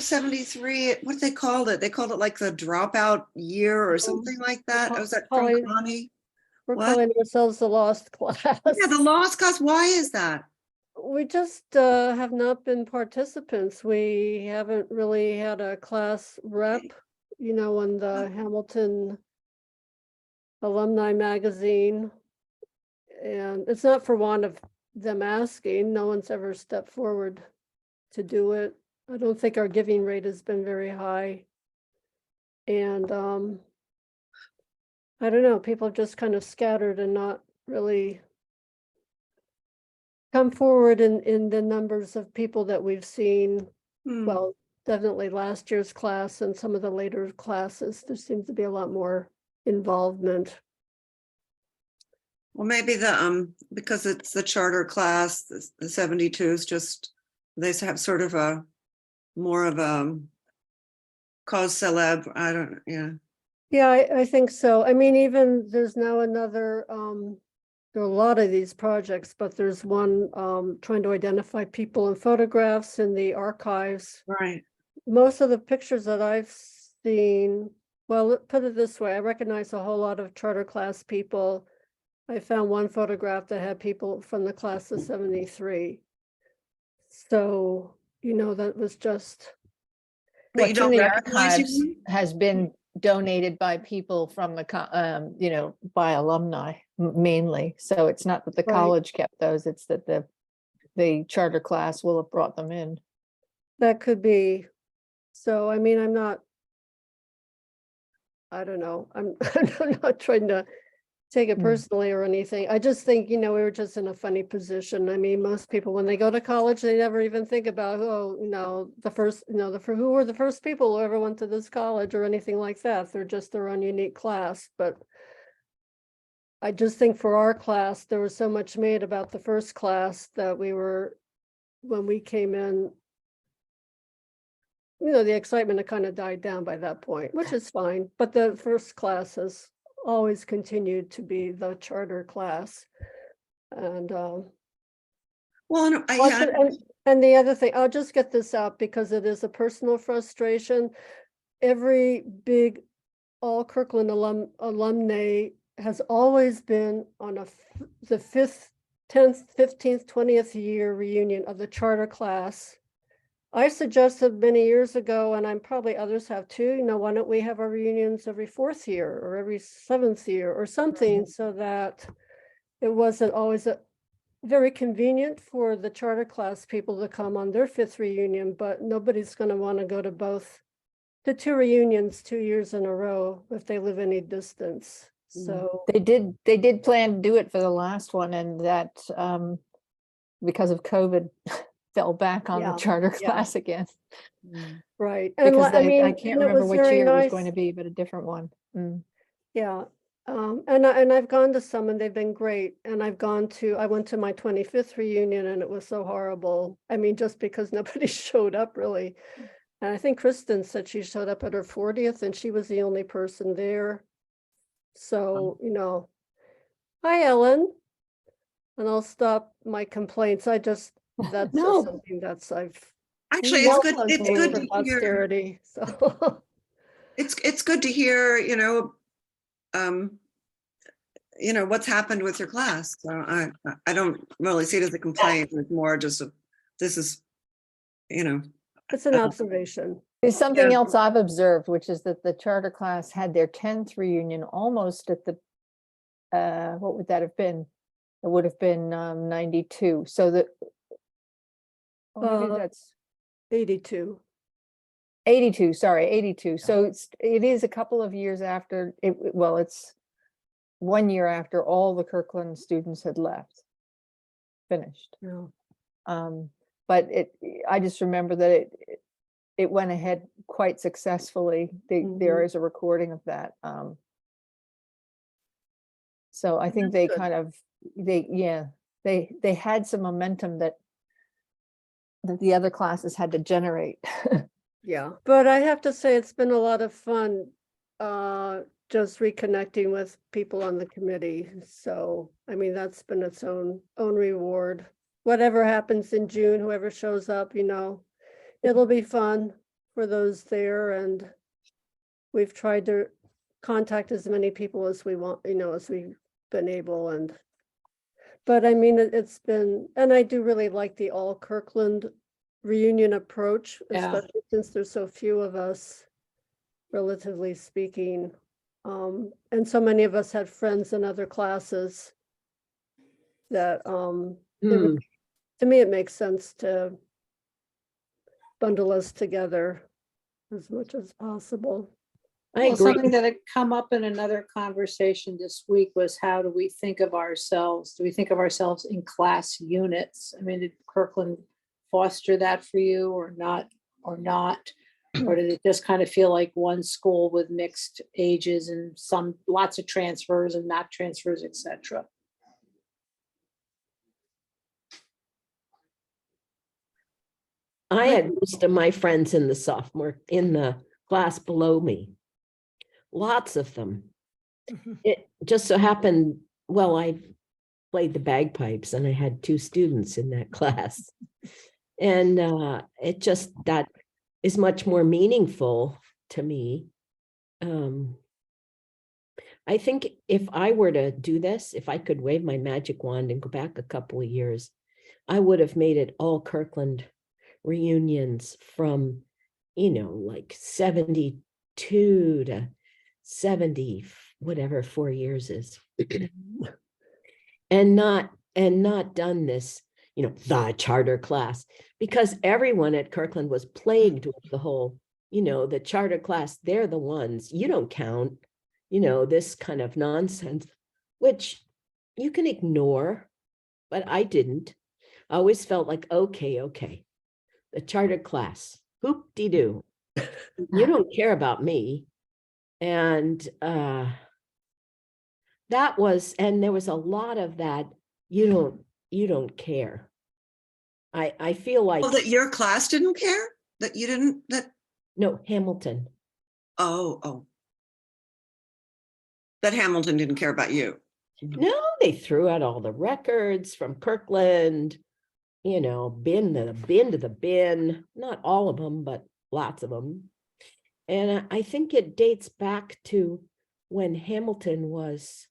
'73, what did they call it? They called it like the dropout year or something like that. Was that from Connie? We're What? calling ourselves the lost class. Yeah, the lost class. Why is that? We just have not been participants. We haven't really had a class rep, you know, on the Hamilton alumni magazine. And it's not for want of them asking. No one's ever stepped forward to do it. I don't think our giving rate has been very high. And I don't know, people have just kind of scattered and not really come forward in the numbers of people that we've seen. Well, definitely last year's class and some of the later classes, there seems to be a lot more involvement. Well, maybe the because it's the charter class, the 72s, just they have sort of a more of a cause celeb. I don't, yeah. Yeah, I think so. I mean, even there's now another there are a lot of these projects, but there's one trying to identify people and photographs in the archives. Right. Most of the pictures that I've seen, well, put it this way, I recognize a whole lot of charter class people. I found one photograph that had people from the class of 73. So, you know, that was just. But you don't the recognize archives has been donated by people from the, you know, by alumni mainly. So it's not that the Right. college kept those, it's that the charter class will have brought them in. That could be. So, I mean, I don't know. I'm not trying to take it personally or anything. I just think, you know, we were just in a funny position. I mean, most people, when they go to college, they never even think about, oh, you know, the first, you know, who were the first people who ever went to this college or anything like that. They're just their own unique class. But I just think for our class, there was so much made about the first class that we were, when we came in, you know, the excitement had kind of died down by that point, which is fine. But the first class has always continued to be the charter class. And well, and the other thing, I'll just get this out because it is a personal frustration. Every big all Kirkland alumnae has always been on the 5th, 10th, 15th, 20th year reunion of the charter class. I suggested many years ago, and I'm probably others have too, you know, why don't we have our reunions every 4th year or every 7th year or something, so that it wasn't always very convenient for the charter class people to come on their 5th reunion, but nobody's going to want to go to the 2 reunions 2 years in a row if they live any distance. So they did plan to do it for the last one, and that because of COVID fell back on the charter class again. Right. And because I can't remember which year it was going to be, but a different one. Yeah. And I've gone to some and they've been great. And I went to my 25th reunion and it was so horrible. I mean, just because nobody showed up really. And I think Kristen said she showed up at her 40th and she was the only person there. So, you know, hi, Ellen. And I'll stop my complaints. That's just something that's actually it's good for posterity. So it's good to hear, you know, what's happened with your class. So I don't really see it as a complaint. It's more just this is, you know, it's an observation. There's something else I've observed, which is that the charter class had their 10th reunion almost at the what would that have been? It would have been 92. So that maybe that's 82. 82, sorry, 82. So it is a couple of years after it's 1 year after all the Kirkland students had left, finished. Yeah. But I just remember that it went ahead quite successfully. There is a recording of that. So I think they kind of they had some momentum that the other classes had to generate. Yeah, but I have to say it's been a lot of fun just reconnecting with people on the committee. So I mean, that's been its own reward. Whatever happens in June, whoever shows up, you know, it'll be fun. for those there, and we've tried to contact as many people as we want, as we've been able, but I mean, it's been, and I do really like the all Kirkland reunion approach, Yeah. especially since there's so few of us, relatively speaking. And so many of us had friends in other classes that, Hmm. to me, it makes sense to bundle us together as much as possible. I Well, agree. something that had come up in another conversation this week was, how do we think of ourselves? Do we think of ourselves in class units? I mean, did Kirkland foster that for you or not? Or did it just kind of feel like one school with mixed ages and lots of transfers and not transfers, et cetera? I had most of my friends in the class below me. Lots of them. It just so happened, well, I played the bagpipes and I had 2 students in that class. And that is much more meaningful to me. I think if I were to do this, if I could wave my magic wand and go back a couple of years, I would have made it all Kirkland reunions from, like 72 to 70, whatever 4 years is. and not done this, the charter class, because everyone at Kirkland was plagued with the whole, the charter class, they're the ones, you don't count, this kind of nonsense, which you can ignore, but I didn't. I always felt like, okay, the charter class, hoop-de-doo. You don't care about me. And there was a lot of that, you don't care. I feel like, Well, that your class didn't care? That you didn't, no, Hamilton. oh. That Hamilton didn't care about you. No, they threw out all the records from Kirkland, bin to the bin, not all of them, but lots of them. And I think it dates back to when Hamilton was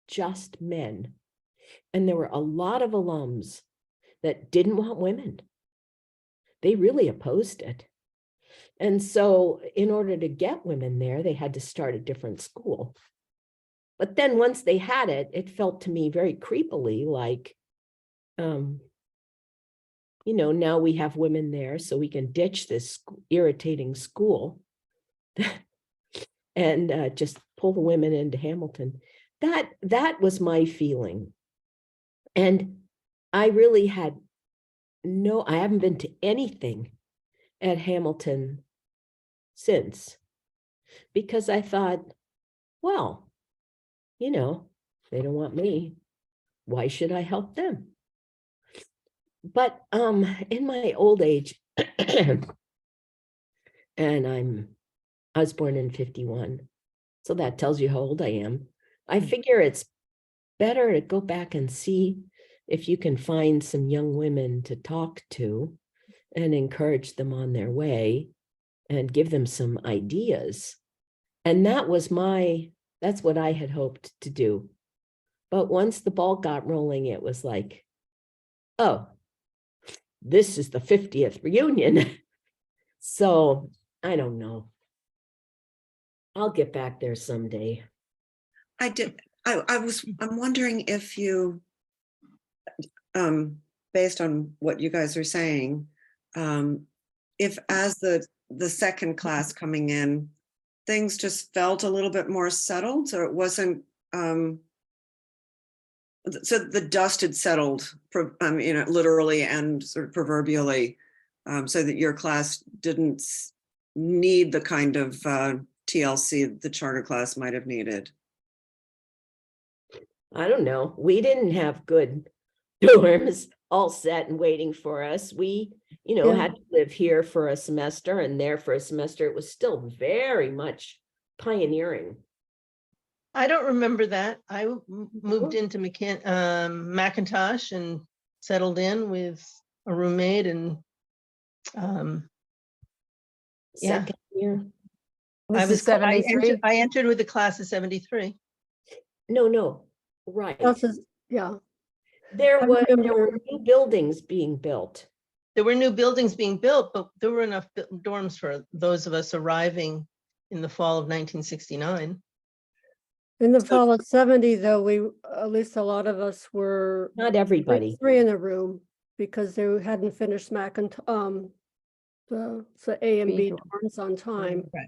just men. And there were a lot of alums that didn't want women. They really opposed it. And so in order to get women there, they had to start a different school. But then once they had it, it felt to me very creepily like, now we have women there, so we can ditch this irritating school and just pull the women into Hamilton. That was my feeling. And I really I haven't been to anything at Hamilton since, because I thought, well, they don't want me. Why should I help them? But in my old age, and I was born in 51, so that tells you how old I am. I figure it's better to go back and see if you can find some young women to talk to and encourage them on their way and give them some ideas. And that's what I had hoped to do. But once the ball got rolling, it was like, oh, this is the 50th reunion. So I don't know. I'll get back there someday. I'm wondering if you, based on what you guys are saying, if as the second class coming in, things just felt a little bit more settled, so it wasn't, so the dust had settled, literally and sort of proverbially, so that your class didn't need the kind of TLC the charter class might have needed. I don't know. We didn't have good dorms all set and waiting for us. We, Yeah. had to live here for a semester and there for a semester. It was still very much pioneering. I don't remember that. I moved into Macintosh and settled in with a roommate, and Yeah. second year? This is I 73. entered with the class of 73. No, right. This is, yeah. There I were remember- new buildings being built. There were new buildings being built, but there were enough dorms for those of us arriving in the fall of 1969. In the fall of 70, though, we, at least a lot of us were Not everybody. three in a room because they hadn't finished the A and B B dorms on time. Right.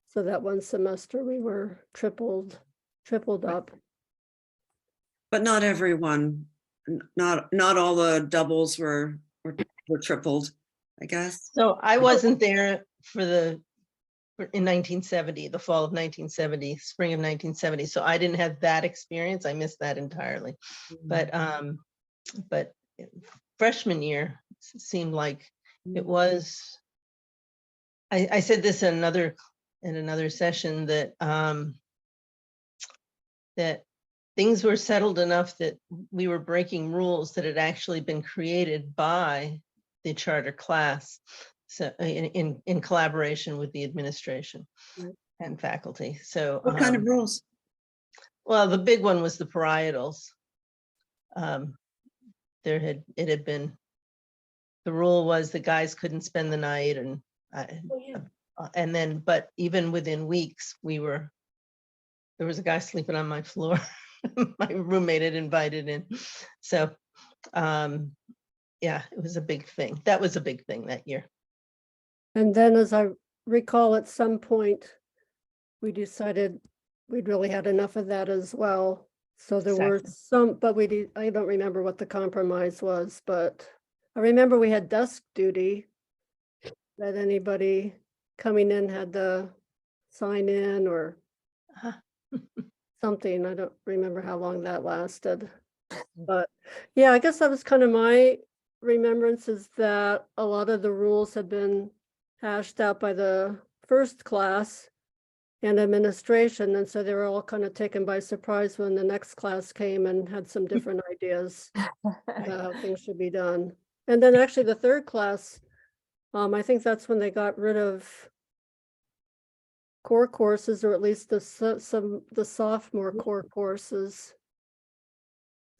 So that one semester we were tripled up. But not everyone, not all the doubles were tripled, I guess. So I wasn't there in 1970, the fall of 1970, spring of 1970. So I didn't have that experience. I missed that entirely. But freshman year seemed like it was. I said this in another session that that things were settled enough that we were breaking rules that had actually been created by the charter class, so in collaboration with the administration Right. and faculty. So What kind of rules? well, the big one was the parietals. It had been, the rule was the guys couldn't spend the night, and then, but even within weeks, there was a guy sleeping on my floor. My roommate had invited in. So, yeah, it was a big thing. That was a big thing that year. And then as I recall, at some point, we decided we'd really had enough of that as well. So there were Exactly. some, but I don't remember what the compromise was, but I remember we had desk duty that anybody coming in had to sign in or something. I don't remember how long that lasted. But yeah, I guess that was kind of my remembrance, is that a lot of the rules had been hashed out by the first class and administration, and so they were all kind of taken by surprise when the next class came and had some different ideas about how things should be done. And then actually the third class, I think that's when they got rid of core courses, or at least the sophomore core courses.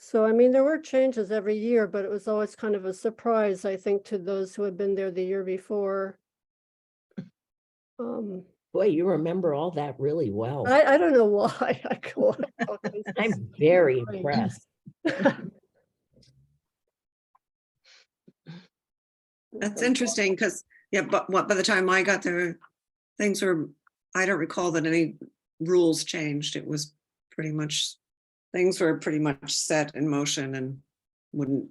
So, I mean, there were changes every year, but it was always kind of a surprise, I think, to those who had been there the year before. Boy, you remember all that really well. I don't know why. I'm very impressed. That's interesting because, yeah, but by the time I got there, I don't recall that any rules changed. It was things were pretty much set in motion and wouldn't.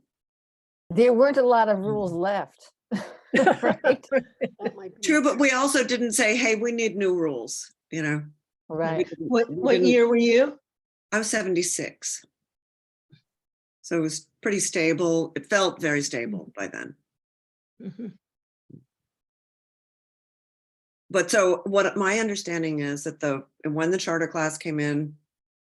There weren't a lot of rules left. Right. That might be- True, but we also didn't say, hey, we need new rules, you know? We Right. didn't- What we didn't- year were you? I was 76. So it was pretty stable. It felt very stable by then. Mhm. But so what my understanding is that when the charter class came in,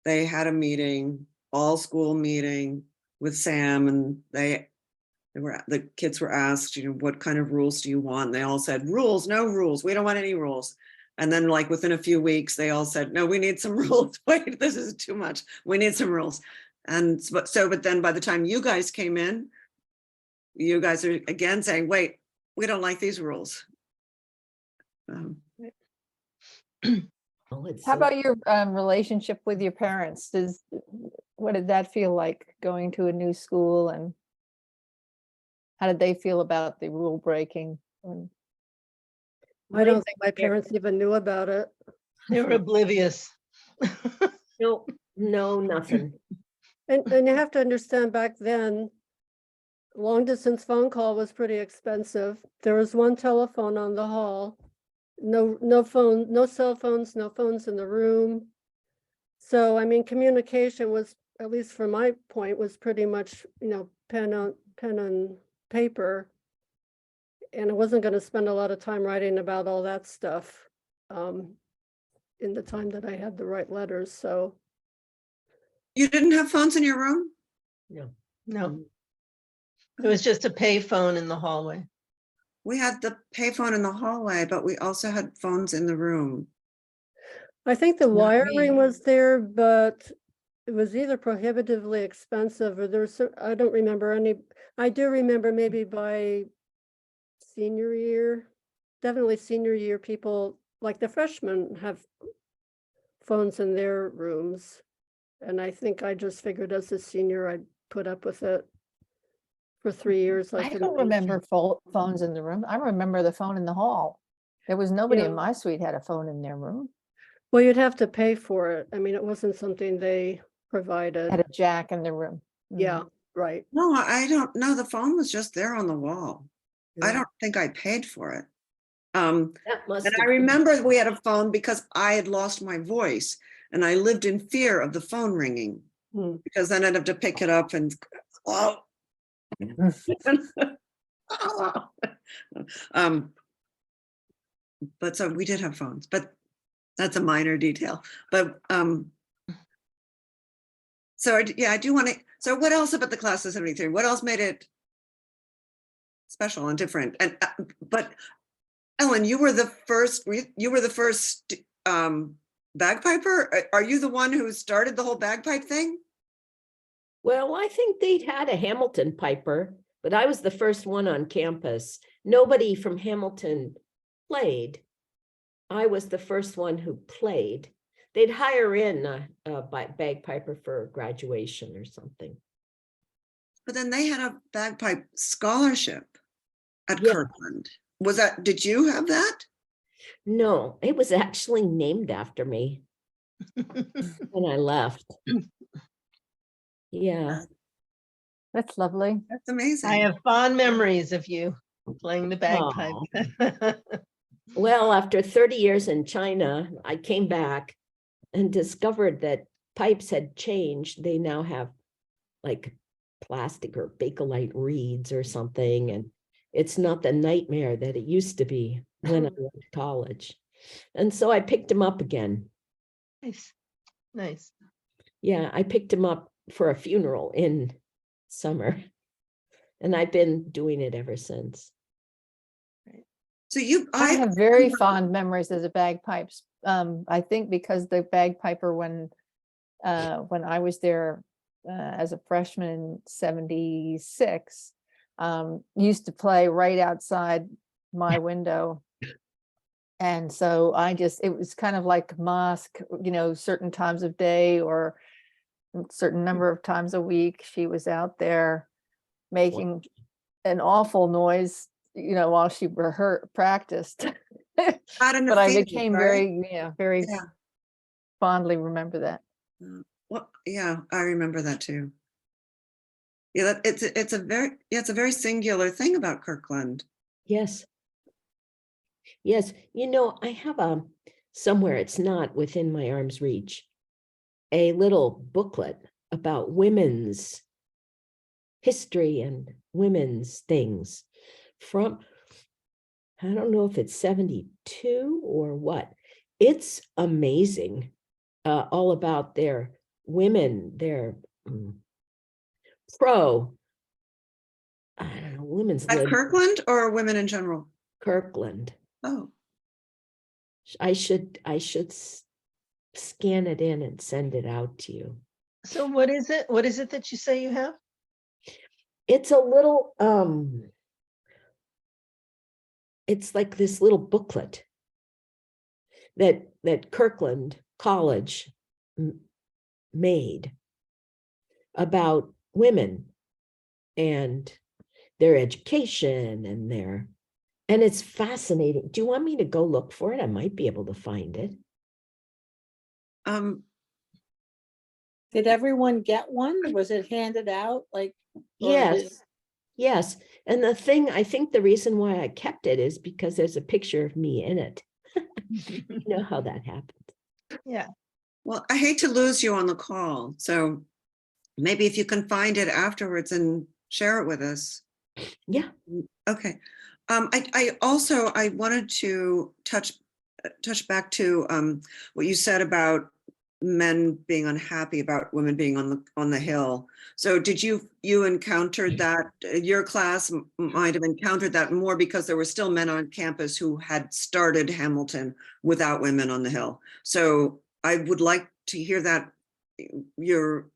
they had a meeting, all school meeting with Sam, and the kids were asked, what kind of rules do you want? And they all said, rules, no rules. We don't want any rules. And then like within a few weeks, they all said, no, we need some rules. Wait, this is too much. We need some rules. But then by the time you guys came in, you guys are again saying, wait, we don't like these rules. Oh, it's How so- about your relationship with your parents? What did that feel like going to a new school, and how did they feel about the rule breaking? I don't think my parents even knew about it. They were oblivious. No, nothing. And you have to understand, back then, long distance phone call was pretty expensive. There was one telephone on the hall. No phone, no cell phones, no phones in the room. So, I mean, communication was, at least from my point, was pretty much, pen on paper. And I wasn't going to spend a lot of time writing about all that stuff in the time that I had to write letters. So You didn't have phones in your room? No. No, it was just a pay phone in the hallway. We had the payphone in the hallway, but we also had phones in the room. I think the Not me. wiring was there, but it was either prohibitively expensive or there's, I don't remember any, I do remember maybe by senior year, definitely senior year, people, like the freshmen have phones in their rooms. And I think I just figured as a senior, I'd put up with it for 3 years. I couldn't don't reach. remember phones in the room. I remember the phone in the hall. There was nobody in Yeah. my suite had a phone in their room. Well, you'd have to pay for it. I mean, it wasn't something they provided. Had a jack in the room. Yeah, right. No, I don't know. The phone was just there on the wall. I Yeah. don't think I paid for it. That must And have I been- remember we had a phone because I had lost my voice and I lived in fear of the phone ringing Hmm. because then I'd have to pick it up and, oh. But so we did have phones, but that's a minor detail. But so yeah, I do want to. So what else about the class of 73? What else made it special and different? And but Ellen, you were the first. You were the first bagpiper. Are you the one who started the whole bagpipe thing? Well, I think they'd had a Hamilton piper, but I was the first one on campus. Nobody from Hamilton played. I was the first one who played. They'd hire in a bagpiper for graduation or something. But then they had a bagpipe scholarship at Yeah. Kirkland. Was that? Did you have that? No, it was actually named after me when I left. Yeah. That's lovely. That's amazing. I have fond memories of you playing the bagpipe. Well, after 30 years in China, I came back and discovered that pipes had changed. They now have like plastic or Bakelite reeds or something. And it's not the nightmare that it used to be when I went to college. And so I picked him up again. Nice, nice. Yeah, I picked him up for a funeral in summer. And I've been doing it ever since. So you, I have very fond memories as a bagpipes. I think because the bagpiper when I was there as a freshman in 76, used to play right outside my window. And so it was kind of like mosque, certain times of day or a certain number of times a week, she was out there making an awful noise, while she practiced. Out in the But I field, became right? very Yeah. fondly remember that. Well, yeah, I remember that too. Yeah, it's a very singular thing about Kirkland. Yes. Yes. I have somewhere, it's not within my arm's reach, a little booklet about women's history and women's things from, I don't know if it's 72 or what. It's amazing. All about their women, their pro, I don't know, women's At lib Kirkland or women in general? Kirkland. Oh, I should scan it in and send it out to you. So what is it? What is it that you say you have? It's a little it's like this little booklet that Kirkland College made about women and their education and it's fascinating. Do you want me to go look for it? I might be able to find it. Did everyone get one? Was it handed out or Yes. Yes. And I think the reason why I kept it is because there's a picture of me in it. You know how that happened. Yeah. well, I hate to lose you on the call. So maybe if you can find it afterwards and share it with us. Yeah. Okay. I wanted to touch back to what you said about men being unhappy about women being on the Hill. So did you encountered that, your class might have encountered that more because there were still men on campus who had started Hamilton without women on the Hill. So I would like to hear that, your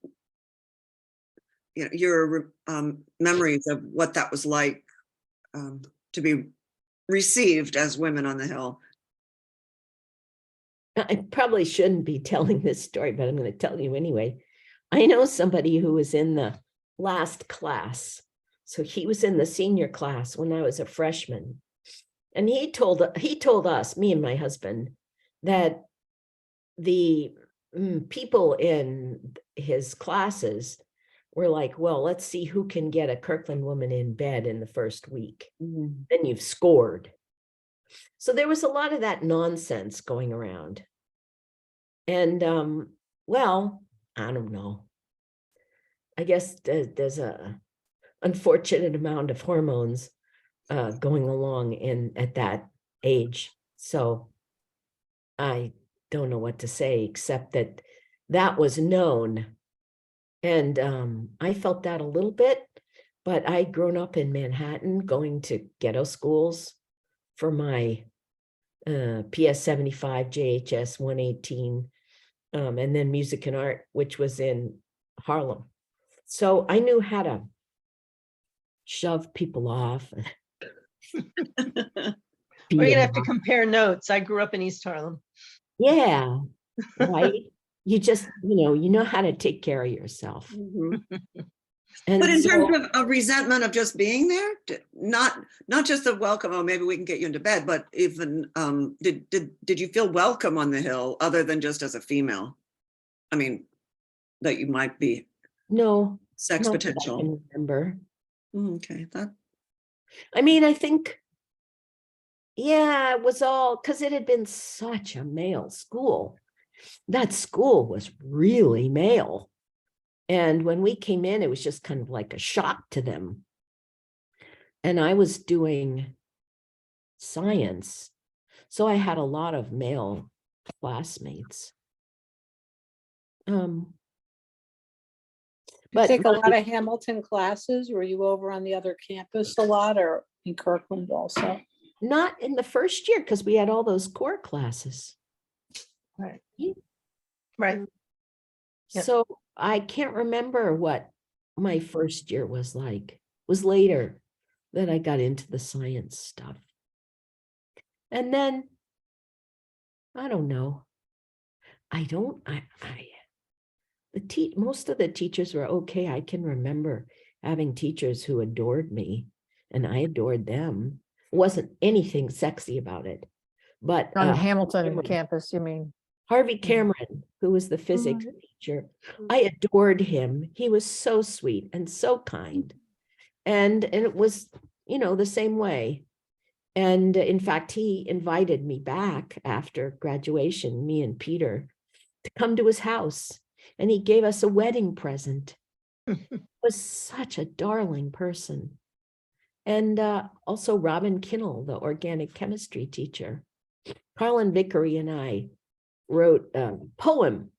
memories of what that was like to be received as women on the Hill. I probably shouldn't be telling this story, but I'm going to tell you anyway. I know somebody who was in the last class. So he was in the senior class when I was a freshman. And he told us, me and my husband, that the people in his classes were like, well, let's see who can get a Kirkland woman in bed in the first week. Then you've scored. So there was a lot of that nonsense going around. And well, I don't know. I guess there's a unfortunate amount of hormones going along at that age. So I don't know what to say, except that that was known. And I felt that a little bit, but I'd grown up in Manhattan going to ghetto schools for my PS 75, JHS 118, and then music and art, which was in Harlem. So I knew how to shove people off. We're gonna have to compare notes. I grew up in East Harlem. Yeah, right. You just, you know how to take care of yourself. And But in so, terms of a resentment of just being there, not just the welcome, oh, maybe we can get you into bed, but even, did you feel welcome on the Hill other than just as a female? I mean, that you might be no, sex not that I potential. can remember. Okay, that. I mean, I think, yeah, it was all because it had been such a male school. That school was really male. And when we came in, it was just kind of like a shock to them. And I was doing science. So I had a lot of male classmates. You take a lot of Hamilton classes? Were you over on the other campus a lot, or in Kirkland also? Not in the first year, because we had all those core classes. Right. Right. Yep. So I can't remember what my first year was like. It was later that I got into the science stuff. And then, I don't know. Most of the teachers were okay. I can remember having teachers who adored me and I adored them. Wasn't anything sexy about it, but On Hamilton Cameron. campus, you mean? Harvey Cameron, who was the physics teacher, I adored him. He was so sweet and so kind. And it was, the same way. And in fact, he invited me back after graduation, me and Peter, to come to his house. And he gave us a wedding present. Was such a darling person. And also Robin Kinnell, the organic chemistry teacher. Carlin Vickery and I wrote a poem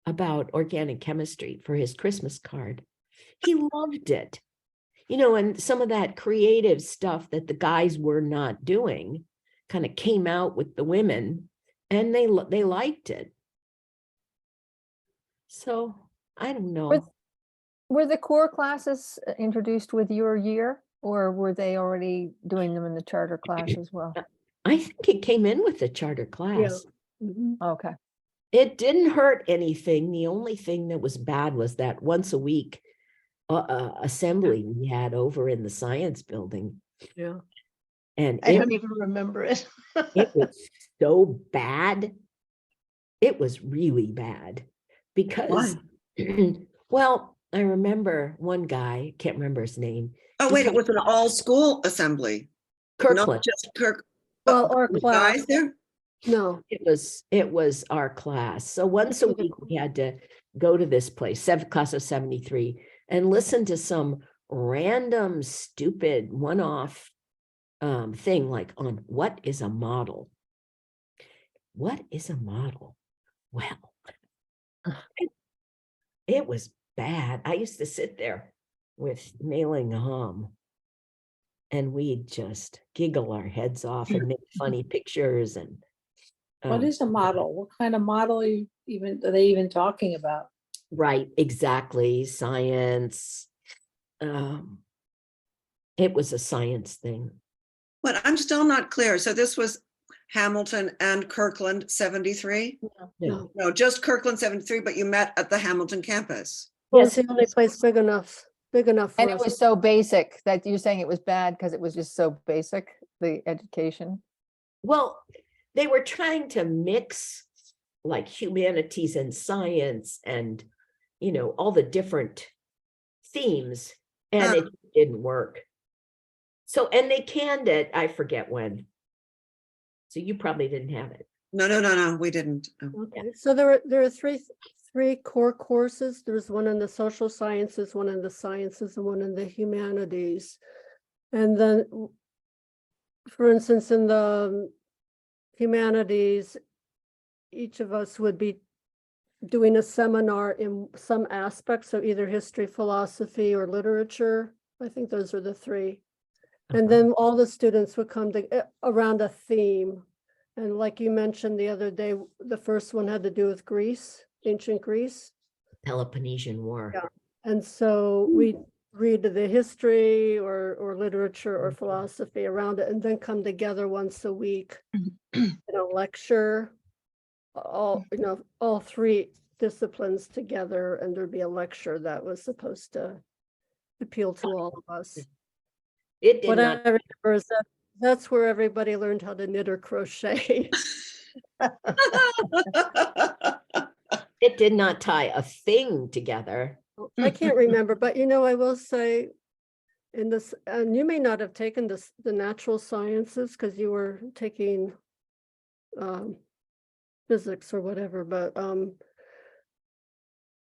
about organic chemistry for his Christmas card. He loved it. And some of that creative stuff that the guys were not doing kind of came out with the women, and they liked it. So I don't know. Were the core classes introduced with your year, or were they already doing them in the charter class as well? I think it came in with the charter class. Okay. It didn't hurt anything. The only thing that was bad was that once a week assembly we had over in the science building. Yeah. And I don't even remember it. It was so bad. It was really bad because, well, I remember one guy, can't remember his name. Oh, wait, it was an all school assembly. Kirkland. Not just Kirk. Well, our the class, guys there? no, It was our class. So once a week we had to go to this place, class of 73, and listen to some random, stupid, one-off thing like on what is a model? What is a model? Well, It was bad. I used to sit there with Mailing Hom, and we'd just giggle our heads off and make funny pictures. And What is a model? What kind of model are they even talking about? right, exactly, science. It was a science thing. But I'm still not clear. So this was Hamilton and Kirkland 73? No, No, just Kirkland 73, but you met at the Hamilton campus. Well, it's Yes, the only place big enough And for it us. was so basic that you're saying it was bad because it was just so basic, the education. well, they were trying to mix like humanities and science and, all the different themes, and it didn't work. So, and they canned it, I forget when. So you probably didn't have it. No, we didn't. Oh. Okay, so there are three core courses. There's one in the social sciences, one in the sciences, and one in the humanities. And then, for instance, in the humanities, each of us would be doing a seminar in some aspect, so either history, philosophy, or literature. I think those are the three. And then all the students would come to around a theme. And like you mentioned the other day, the first one had to do with Greece, ancient Greece. Peloponnesian War. Yeah. And so we read the history or literature or philosophy around it, and then come together once a week in a lecture. All three disciplines together, and there'd be a lecture that was supposed to appeal to all of us. It did What not. I remember is that's where everybody learned how to knit or crochet. It did not tie a thing together. I can't remember, but I will say in this, and you may not have taken the natural sciences because you were taking physics or whatever, but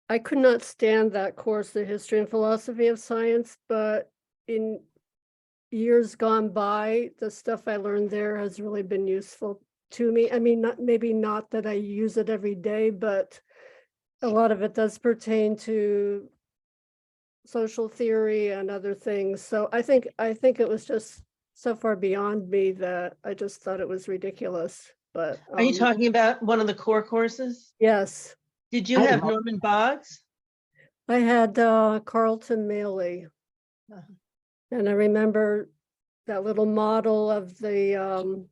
I could not stand that course, the history and philosophy of science, but in years gone by, the stuff I learned there has really been useful to me. I mean, maybe not that I use it every day, but a lot of it does pertain to social theory and other things. So I think it was just so far beyond me that I just thought it was ridiculous. But Are you talking about one of the core courses? yes, Did you I have love- Norman Boggs? I had Carlton Maley. Uh-huh. And I remember that little model of the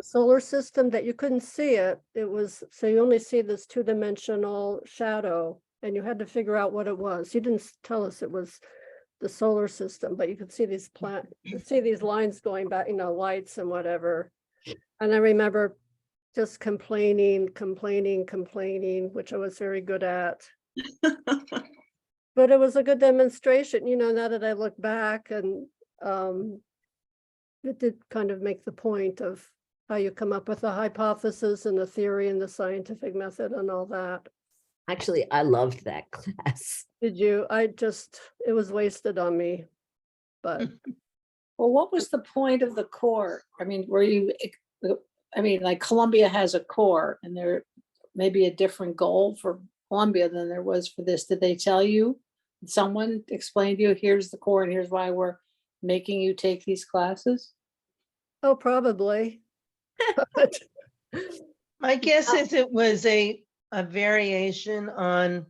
solar system that you couldn't see it. It was, so you only see this two-dimensional shadow, and you had to figure out what it was. You didn't tell us it was the solar system, but you could see these lines going back, lights and whatever. And I remember just complaining, which I was very good at. But it was a good demonstration, now that I look back, and it did kind of make the point of how you come up with a hypothesis and a theory and the scientific method and all that. Actually, I loved that class. Did you? It was wasted on me, but Well, what was the point of the core? I mean, like Columbia has a core, and there may be a different goal for Columbia than there was for this. Did they tell you? Did someone explain to you, here's the core and here's why we're making you take these classes? oh, probably. My guess is it was a variation on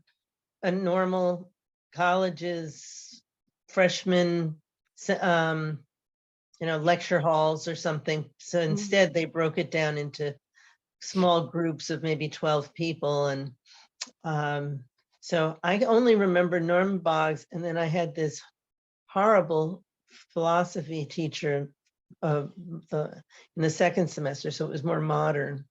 a normal college's freshman, lecture halls or something. So instead they broke it down into small groups of maybe 12 people. And so I only remember Norman Boggs. And then I had this horrible philosophy teacher in the second semester. So it was more modern.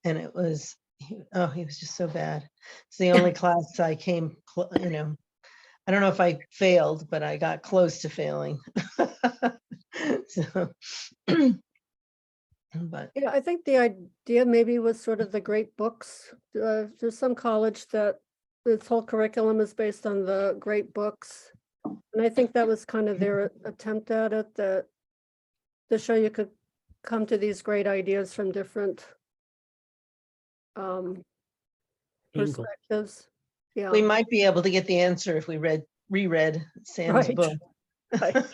And it was, he was just so bad. It's the only class I came, I don't know if I failed, but I got close to failing. So, but Yeah, I think the idea maybe was sort of the great books. There's some college that its whole curriculum is based on the great books. And I think that was kind of their attempt at it, that to show you could come to these great ideas from different Angle. perspectives. Yeah. We might be able to get the answer if we reread Sam's Right. book. Right.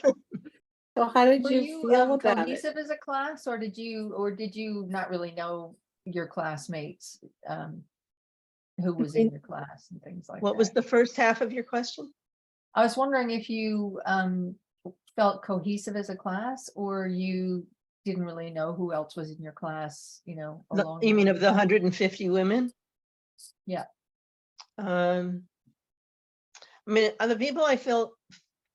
So how did Were you you feel about it? cohesive as a class, or did you not really know your classmates? Who was in your class and things like What was that? the first half of your question? I was wondering if you felt cohesive as a class, or you didn't really know who else was in your class, along. You the mean way. of the 150 women? Yeah. I mean, the people I felt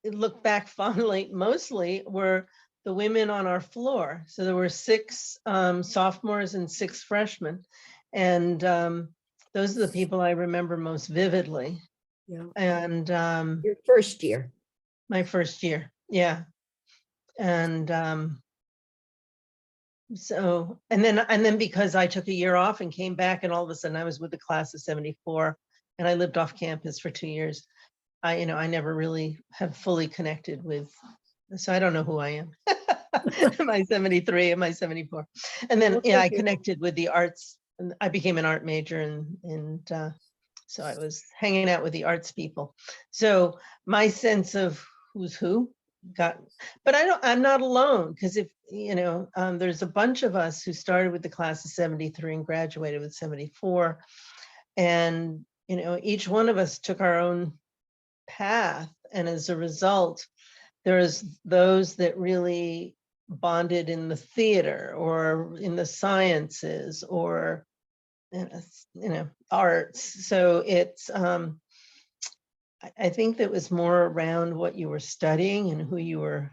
look back fondly mostly were the women on our floor. So there were 6 sophomores and 6 freshmen. And those are the people I remember most vividly. Yeah. And Your first year. my first year, yeah. And so, and then because I took a year off and came back, and all of a sudden I was with the class of 74, and I lived off campus for 2 years. I never really have fully connected with, so I don't know who I am. Am I 73? Am I 74? And then, Well, yeah, I thank you. connected with the arts, and I became an art major, and so I was hanging out with the arts people. So my sense of who's who got, but I'm not alone, because if, there's a bunch of us who started with the class of 73 and graduated with 74. And, each one of us took our own path. And as a result, there's those that really bonded in the theater or in the sciences or, arts. So it's, I think that was more around what you were studying and who you were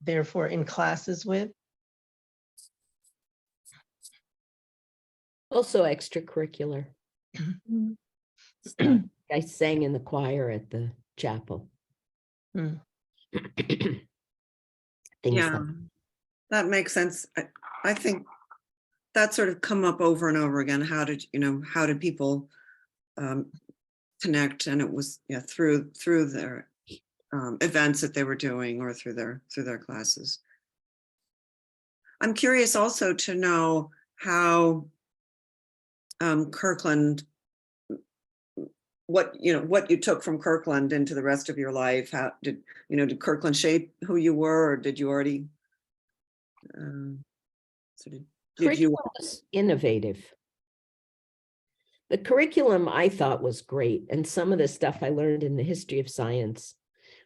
therefore in classes with. Also extracurricular. stuff. I sang in the choir at the chapel. Hmm. Things Yeah, like that makes sense. I think that sort of come up over and over again. How did people connect? And it was through their events that they were doing or through their classes. I'm curious also to know how Kirkland, what you took from Kirkland into the rest of your life. How did Kirkland shape who you were, or did you already sort of curriculum was innovative. The curriculum I thought was great, and some of the stuff I learned in the history of science.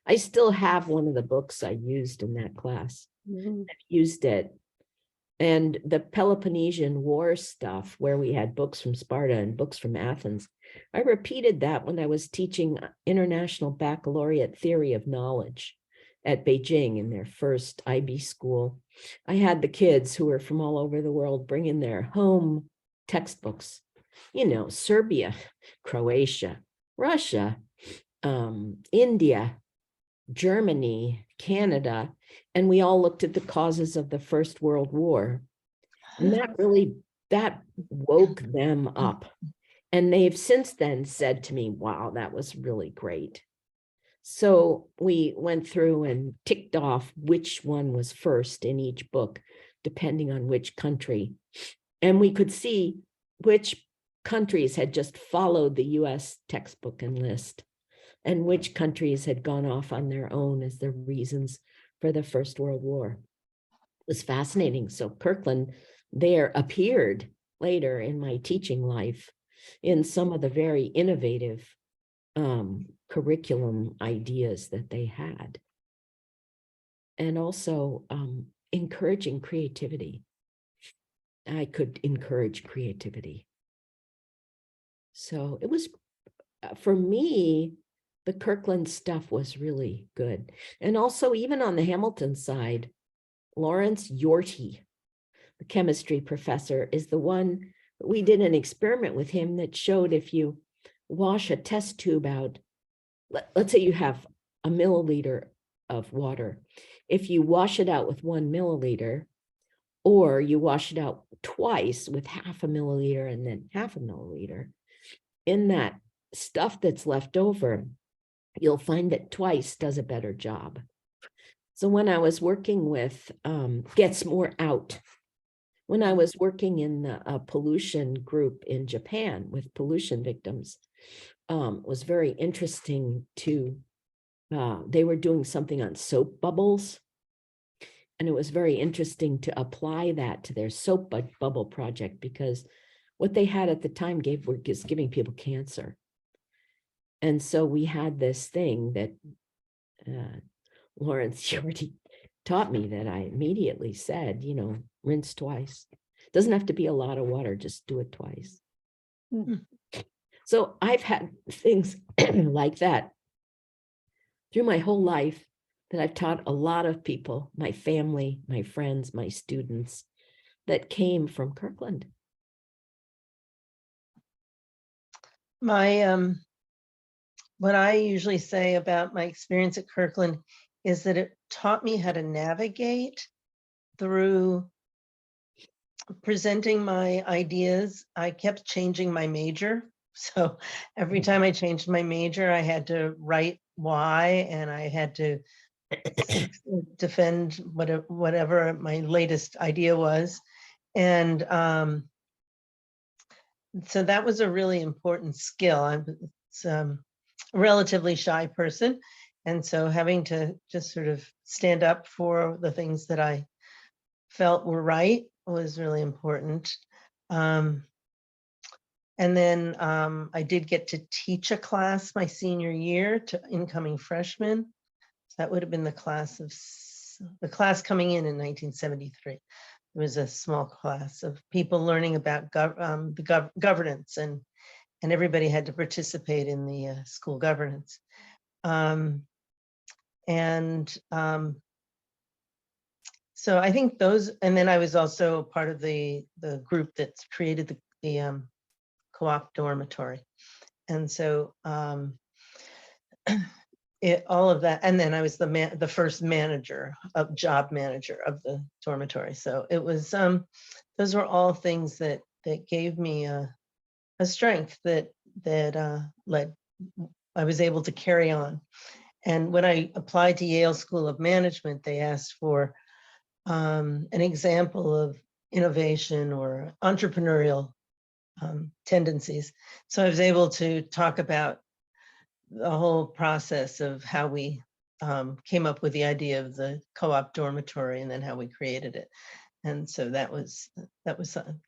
I still have one of the books I used in that class. Mhm. I've used it. And the Peloponnesian War stuff, where we had books from Sparta and books from Athens, I repeated that when I was teaching International Baccalaureate Theory of Knowledge at Beijing in their first IB school. I had the kids who were from all over the world bring in their home textbooks, Serbia, Croatia, Russia, India, Germany, Canada, and we all looked at the causes of the First World War. And that woke them up. And they've since then said to me, wow, that was really great. So we went through and ticked off which one was first in each book, depending on which country. And we could see which countries had just followed the US textbook and list, and which countries had gone off on their own as the reasons for the First World War. It was fascinating. So Kirkland there appeared later in my teaching life in some of the very innovative curriculum ideas that they had. And also encouraging creativity. I could encourage creativity. So it was, for me, the Kirkland stuff was really good. And also even on the Hamilton side, Lawrence Yorty, the chemistry professor, is the one, we did an experiment with him that showed if you wash a test tube out, let's say you have a milliliter of water. If you wash it out with 1 milliliter, or you wash it out twice with 0.5 milliliter and then 0.5 milliliter, in that stuff that's left over, you'll find that twice does a better job. So when I was working with gets more out, When I was working in a pollution group in Japan with pollution victims, it was very interesting to, they were doing something on soap bubbles. And it was very interesting to apply that to their soap bubble project, because what they had at the time was giving people cancer. And so we had this thing that Lawrence, you already taught me, that I immediately said, you know, rinse twice. Doesn't have to be a lot of water, just do it twice. Mm. So I've had things like that through my whole life, that I've taught a lot of people, my family, my friends, my students, that came from Kirkland. My, what I usually say about my experience at Kirkland is that it taught me how to navigate through presenting my ideas. I kept changing my major. So every time I changed my major, I had to write why, and I had to defend whatever my latest idea was. And so that was a really important skill. I'm a relatively shy person. And so having to just sort of stand up for the things that I felt were right was really important. And then I did get to teach a class my senior year to incoming freshmen. So that would have been the class coming in 1973. It was a small class of people learning about governance, and everybody had to participate in the school governance. So I think those, and then I was also part of the group that's created the co-op dormitory. And so all of that, and then I was the first job manager of the dormitory. So it was, those were all things that gave me a strength that led, I was able to carry on. And when I applied to Yale School of Management, they asked for an example of innovation or entrepreneurial tendencies. So I was able to talk about the whole process of how we came up with the idea of the co-op dormitory, and then how we created it. And so that was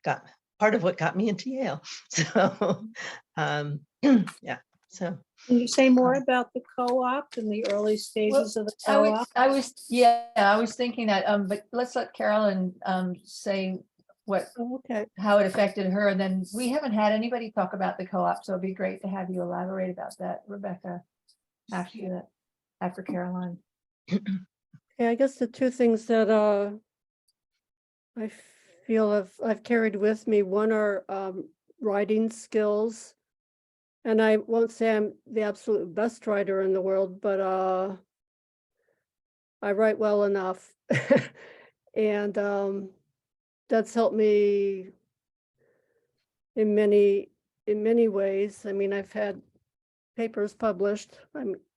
got part of what got me into Yale. So yeah. So Can you say more about the co-op and the early stages of the co-op? I was thinking that, but let's let Carolyn say Okay. how it affected her. And then we haven't had anybody talk about the co-op, so it'd be great to have you elaborate about that, Rebecca, after Caroline. Yeah, I guess the two things that I feel I've carried with me, one are writing skills. And I won't say I'm the absolute best writer in the world, but I write well enough. And that's helped me in many ways. I mean, I've had papers published.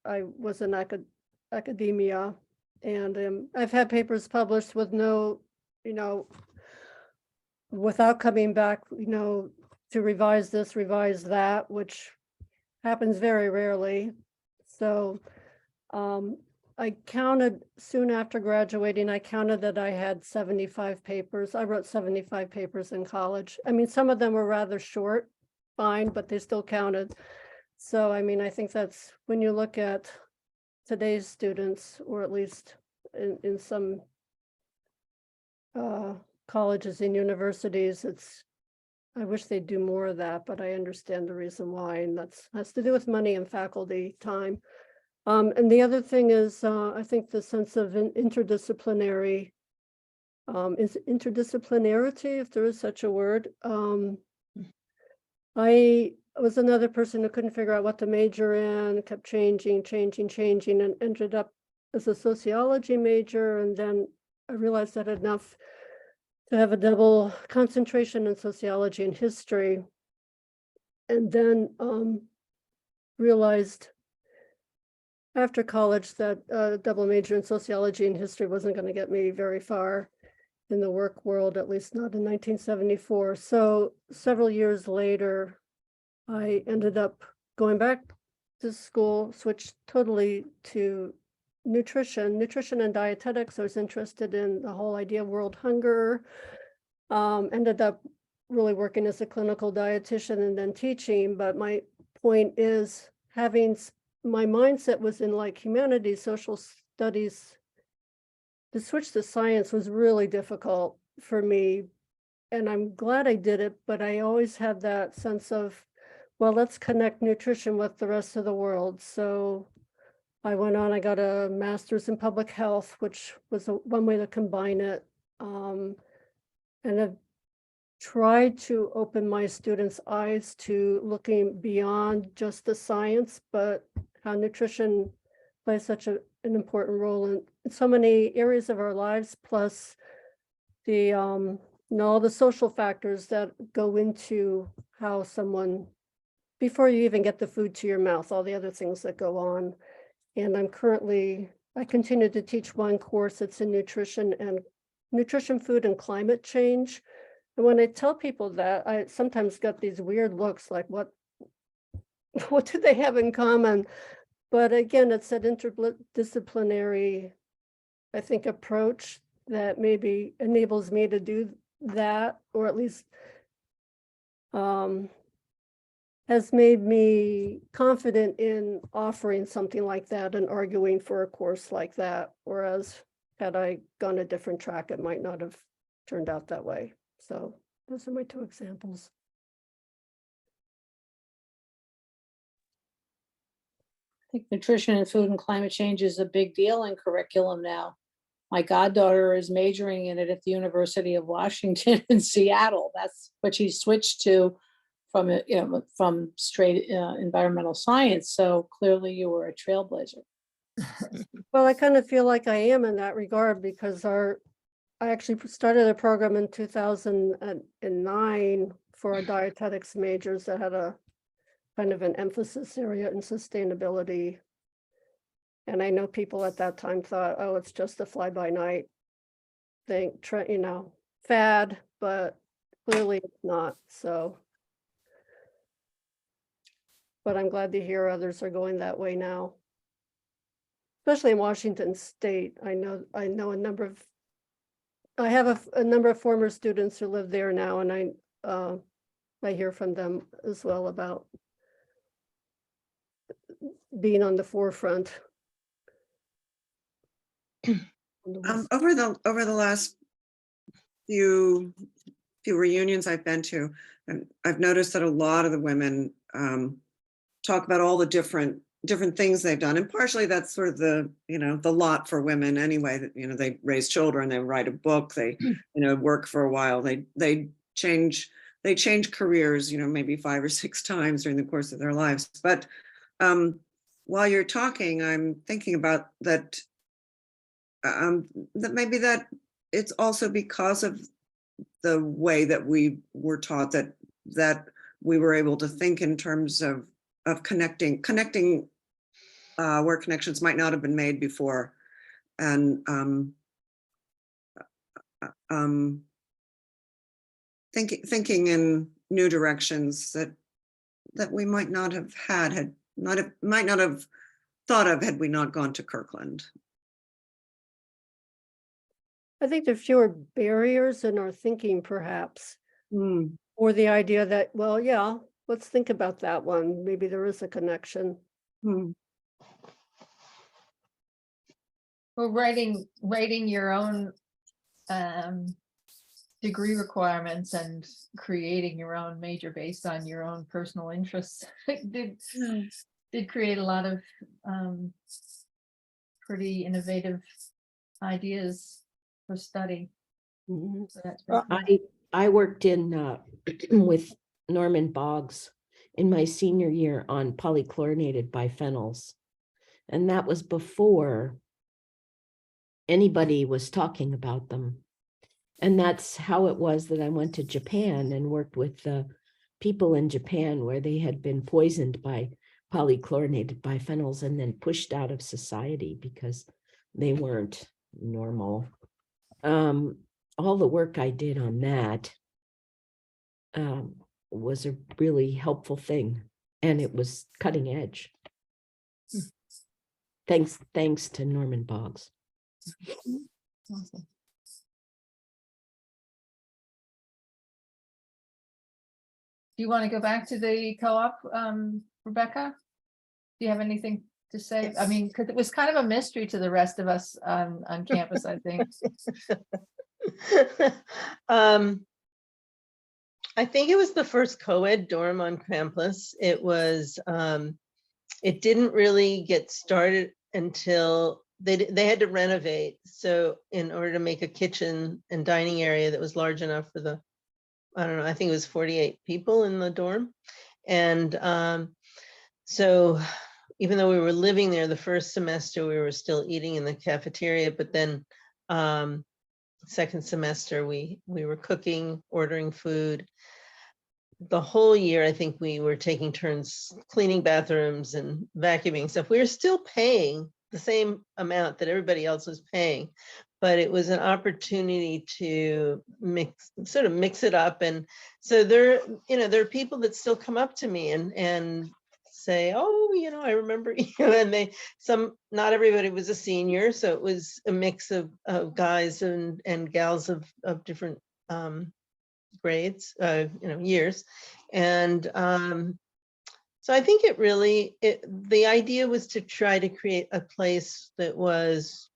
I was in academia, and I've had papers published with no, without coming back, to revise this, revise that, which happens very rarely. So I counted soon after graduating, I counted that I had 75 papers. I wrote 75 papers in college. I mean, some of them were rather short, fine, but they still counted. So, I mean, I think that's, when you look at today's students, or at least in some colleges and universities, I wish they'd do more of that, but I understand the reason why, and has to do with money and faculty time. And the other thing is, I think the sense of interdisciplinarity, if there is such a word. I was another person who couldn't figure out what to major in, kept changing, and ended up as a sociology major. And then I realized that enough to have a double concentration in sociology and history. And then realized after college that a double major in sociology and history wasn't going to get me very far. in the work world, at least not in 1974. So several years later, I ended up going back to school, switched totally to nutrition and dietetics. I was interested in the whole idea of world hunger. Ended up really working as a clinical dietitian and then teaching. But my point is my mindset was in like humanities, social studies. To switch to science was really difficult for me. And I'm glad I did it, but I always had that sense of, well, let's connect nutrition with the rest of the world. So I went on, I got a master's in public health, which was one way to combine it. And I've tried to open my students' eyes to looking beyond just the science, but how nutrition plays such an important role in so many areas of our lives, plus the all the social factors that go into how someone, before you even get the food to your mouth, all the other things that go on. And I continue to teach one course. It's in nutrition, food, and climate change. And when I tell people that, I sometimes get these weird looks like, what do they have in common? But again, it's that interdisciplinary, I think, approach that maybe enables me to do that, or at least has made me confident in offering something like that and arguing for a course like that. Whereas had I gone a different track, it might not have turned out that way. So those are my two examples. I think nutrition and food and climate change is a big deal in curriculum now. My goddaughter is majoring in it at the University of Washington in Seattle. That's what she switched to from straight environmental science. So clearly you were a trailblazer. Well, I kind of feel like I am in that regard, because I actually started a program in 2009 for our dietetics majors that had a kind of an emphasis area in sustainability. And I know people at that time thought, oh, it's just a fly-by-night thing, fad, but clearly it's not. So, but I'm glad to hear others are going that way now, especially in Washington State. I have a number of former students who live there now, and I hear from them as well about being on the forefront. Over the last few reunions I've been to, and I've noticed that a lot of the women talk about all the different things they've done, and partially that's sort of the lot for women anyway. That they raise children, they write a book, they work for a while, they change careers, maybe 5 or 6 times during the course of their lives. But while you're talking, I'm thinking about that. That maybe that it's also because of the way that we were taught that we were able to think in terms of connecting where connections might not have been made before, and thinking in new directions that we might not have might not have thought of had we not gone to Kirkland. I think there are fewer barriers in our thinking, perhaps, or the idea that, well, yeah, let's think about that one. Maybe there is a connection. Well, writing your own degree requirements and creating your own major based on your own personal interests did create a lot of pretty innovative ideas for study. So that's I worked in with Norman Boggs in my senior year on polychlorinated biphenyls, and that was before anybody was talking about them. And that's how it was that I went to Japan and worked with the people in Japan where they had been poisoned by polychlorinated biphenyls and then pushed out of society because they weren't normal. all the work I did on that was a really helpful thing, and it was cutting edge. Thanks to Norman Boggs. Awesome. Do you want to go back to the co-op, Rebecca? Do you have anything to say? I mean, because it was kind of a mystery to the rest of us on campus, I think. I think it was the first co-ed dorm on campus. It was, it didn't really get started until they had to renovate. So in order to make a kitchen and dining area that was large enough for the, I don't know, I think it was 48 people in the dorm. And so even though we were living there the first semester, we were still eating in the cafeteria, but then second semester, we were cooking, ordering food. The whole year, I think we were taking turns cleaning bathrooms and vacuuming stuff. We were still paying the same amount that everybody else was paying, but it was an opportunity to sort of mix it up. And so there are people that still come up to me and say, oh, I remember, and not everybody was a senior. So it was a mix of guys and gals of different grades, years. And so I think the idea was to try to create a place that was,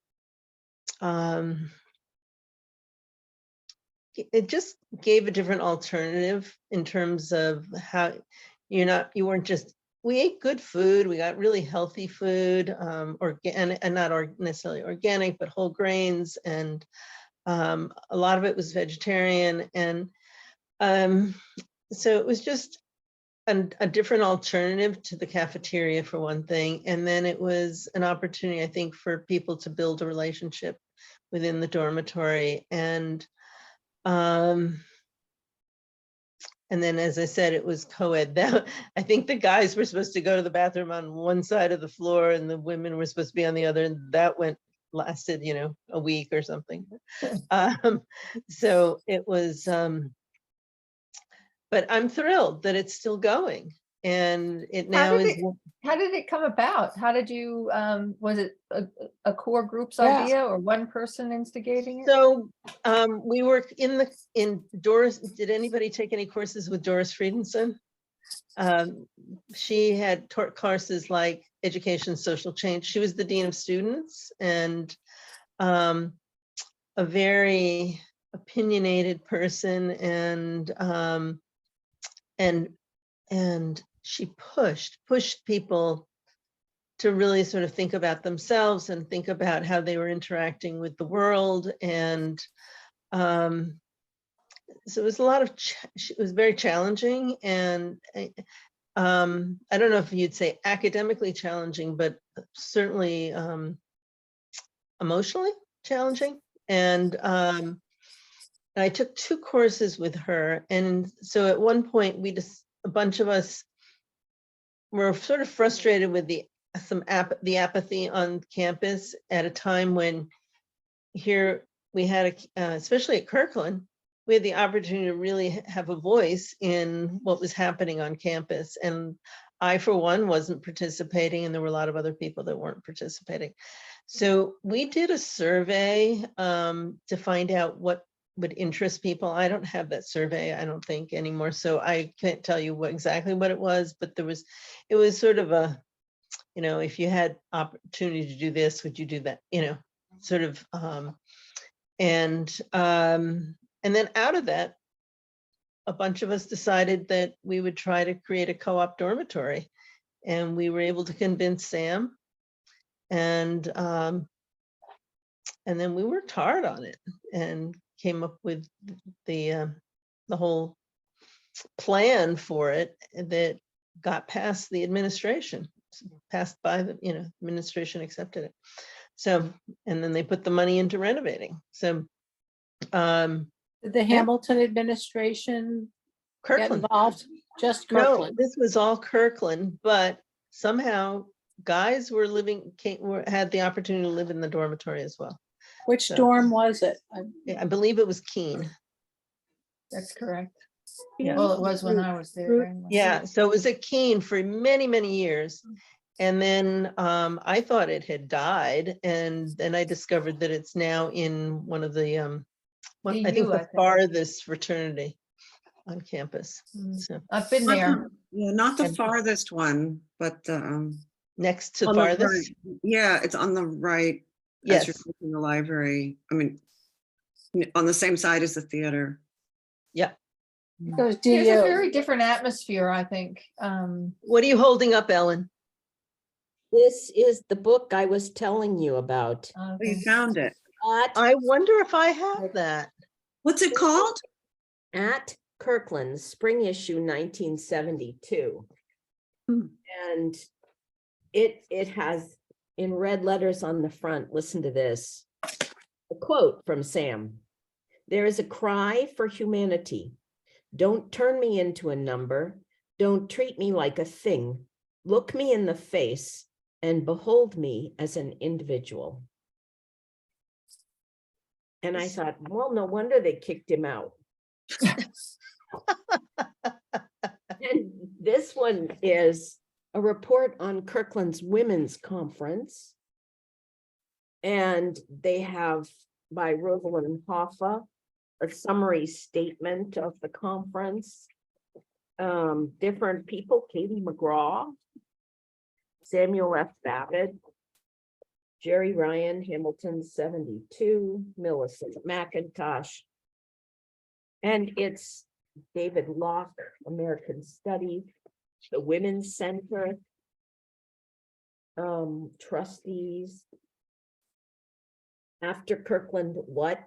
it just gave a different alternative in terms of how you weren't just, we ate good food. We got really healthy food, organic, and not necessarily organic, but whole grains. And a lot of it was vegetarian. And so it was just a different alternative to the cafeteria, for one thing. And then it was an opportunity, I think, for people to build a relationship within the dormitory. And then, as I said, it was co-ed. I think the guys were supposed to go to the bathroom on one side of the floor and the women were supposed to be on the other. And that lasted, a week or something. So it was, but I'm thrilled that it's still going. And it now is. How did it come about? How did you, was it a core group's Yeah. idea or one person instigating it? So we work in Doris. Did anybody take any courses with Doris Friedenson? She had taught courses like education, social change. She was the dean of students and a very opinionated person, and she pushed people to really sort of think about themselves and think about how they were interacting with the world. And so it was it was very challenging, and I don't know if you'd say academically challenging, but certainly emotionally challenging. And I took 2 courses with her. And so at one point, a bunch of us were sort of frustrated with the apathy on campus at a time when here we had, especially at Kirkland, we had the opportunity to really have a voice in what was happening on campus. And I, for one, wasn't participating, and there were a lot of other people that weren't participating. So we did a survey to find out what would interest people. I don't have that survey, I don't think, anymore. So I can't tell you exactly what it was, but it was sort of a, if you had opportunity to do this, would you do that? Sort of, and then out of that, a bunch of us decided that we would try to create a co-op dormitory, and we were able to convince Sam, and then we worked hard on it and came up with the whole plan for it that got past the administration, passed by the administration, accepted it. So, and then they put the money into renovating. So Did the Hamilton administration get Kirkland. involved? Just No, Kirkland? this was all Kirkland, but somehow guys were had the opportunity to live in the dormitory as well. Which So- dorm was it? I believe it was Keene. That's correct. Yeah. Well, it was when I was there. anyway. Yeah, so it was at Keene for many, many years. And then I thought it had died, and then I discovered that it's now in one of the I think AU, I the think. farthest fraternity on campus. Mm. So I've been Not there. the- Yeah, not the And- farthest one, but next to on the farthest, right. Yeah, it's on the right. As you're yes, in the library. I mean, on the same side as the theater. yeah. Goes There's a DU. very different atmosphere, I think. What are you holding up, Ellen? This is the book I was telling you about. Oh, you found it. I wonder if I have that. What's it called? At Kirkland, spring issue 1972. Hmm. And it has in red letters on the front, listen to this, a quote from Sam. There is a cry for humanity. Don't turn me into a number. Don't treat me like a thing. Look me in the face and behold me as an individual. And I thought, well, no wonder they kicked him out. And this one is a report on Kirkland's Women's Conference. And they have, by Rosalind Hoffa, a summary statement of the conference. Different people, Katie McGraw, Samuel F. Babbitt, Jerry Ryan, Hamilton 72, Millicent McIntosh. And it's David Locke, American Studies, the Women's Center, trustees. After Kirkland, what?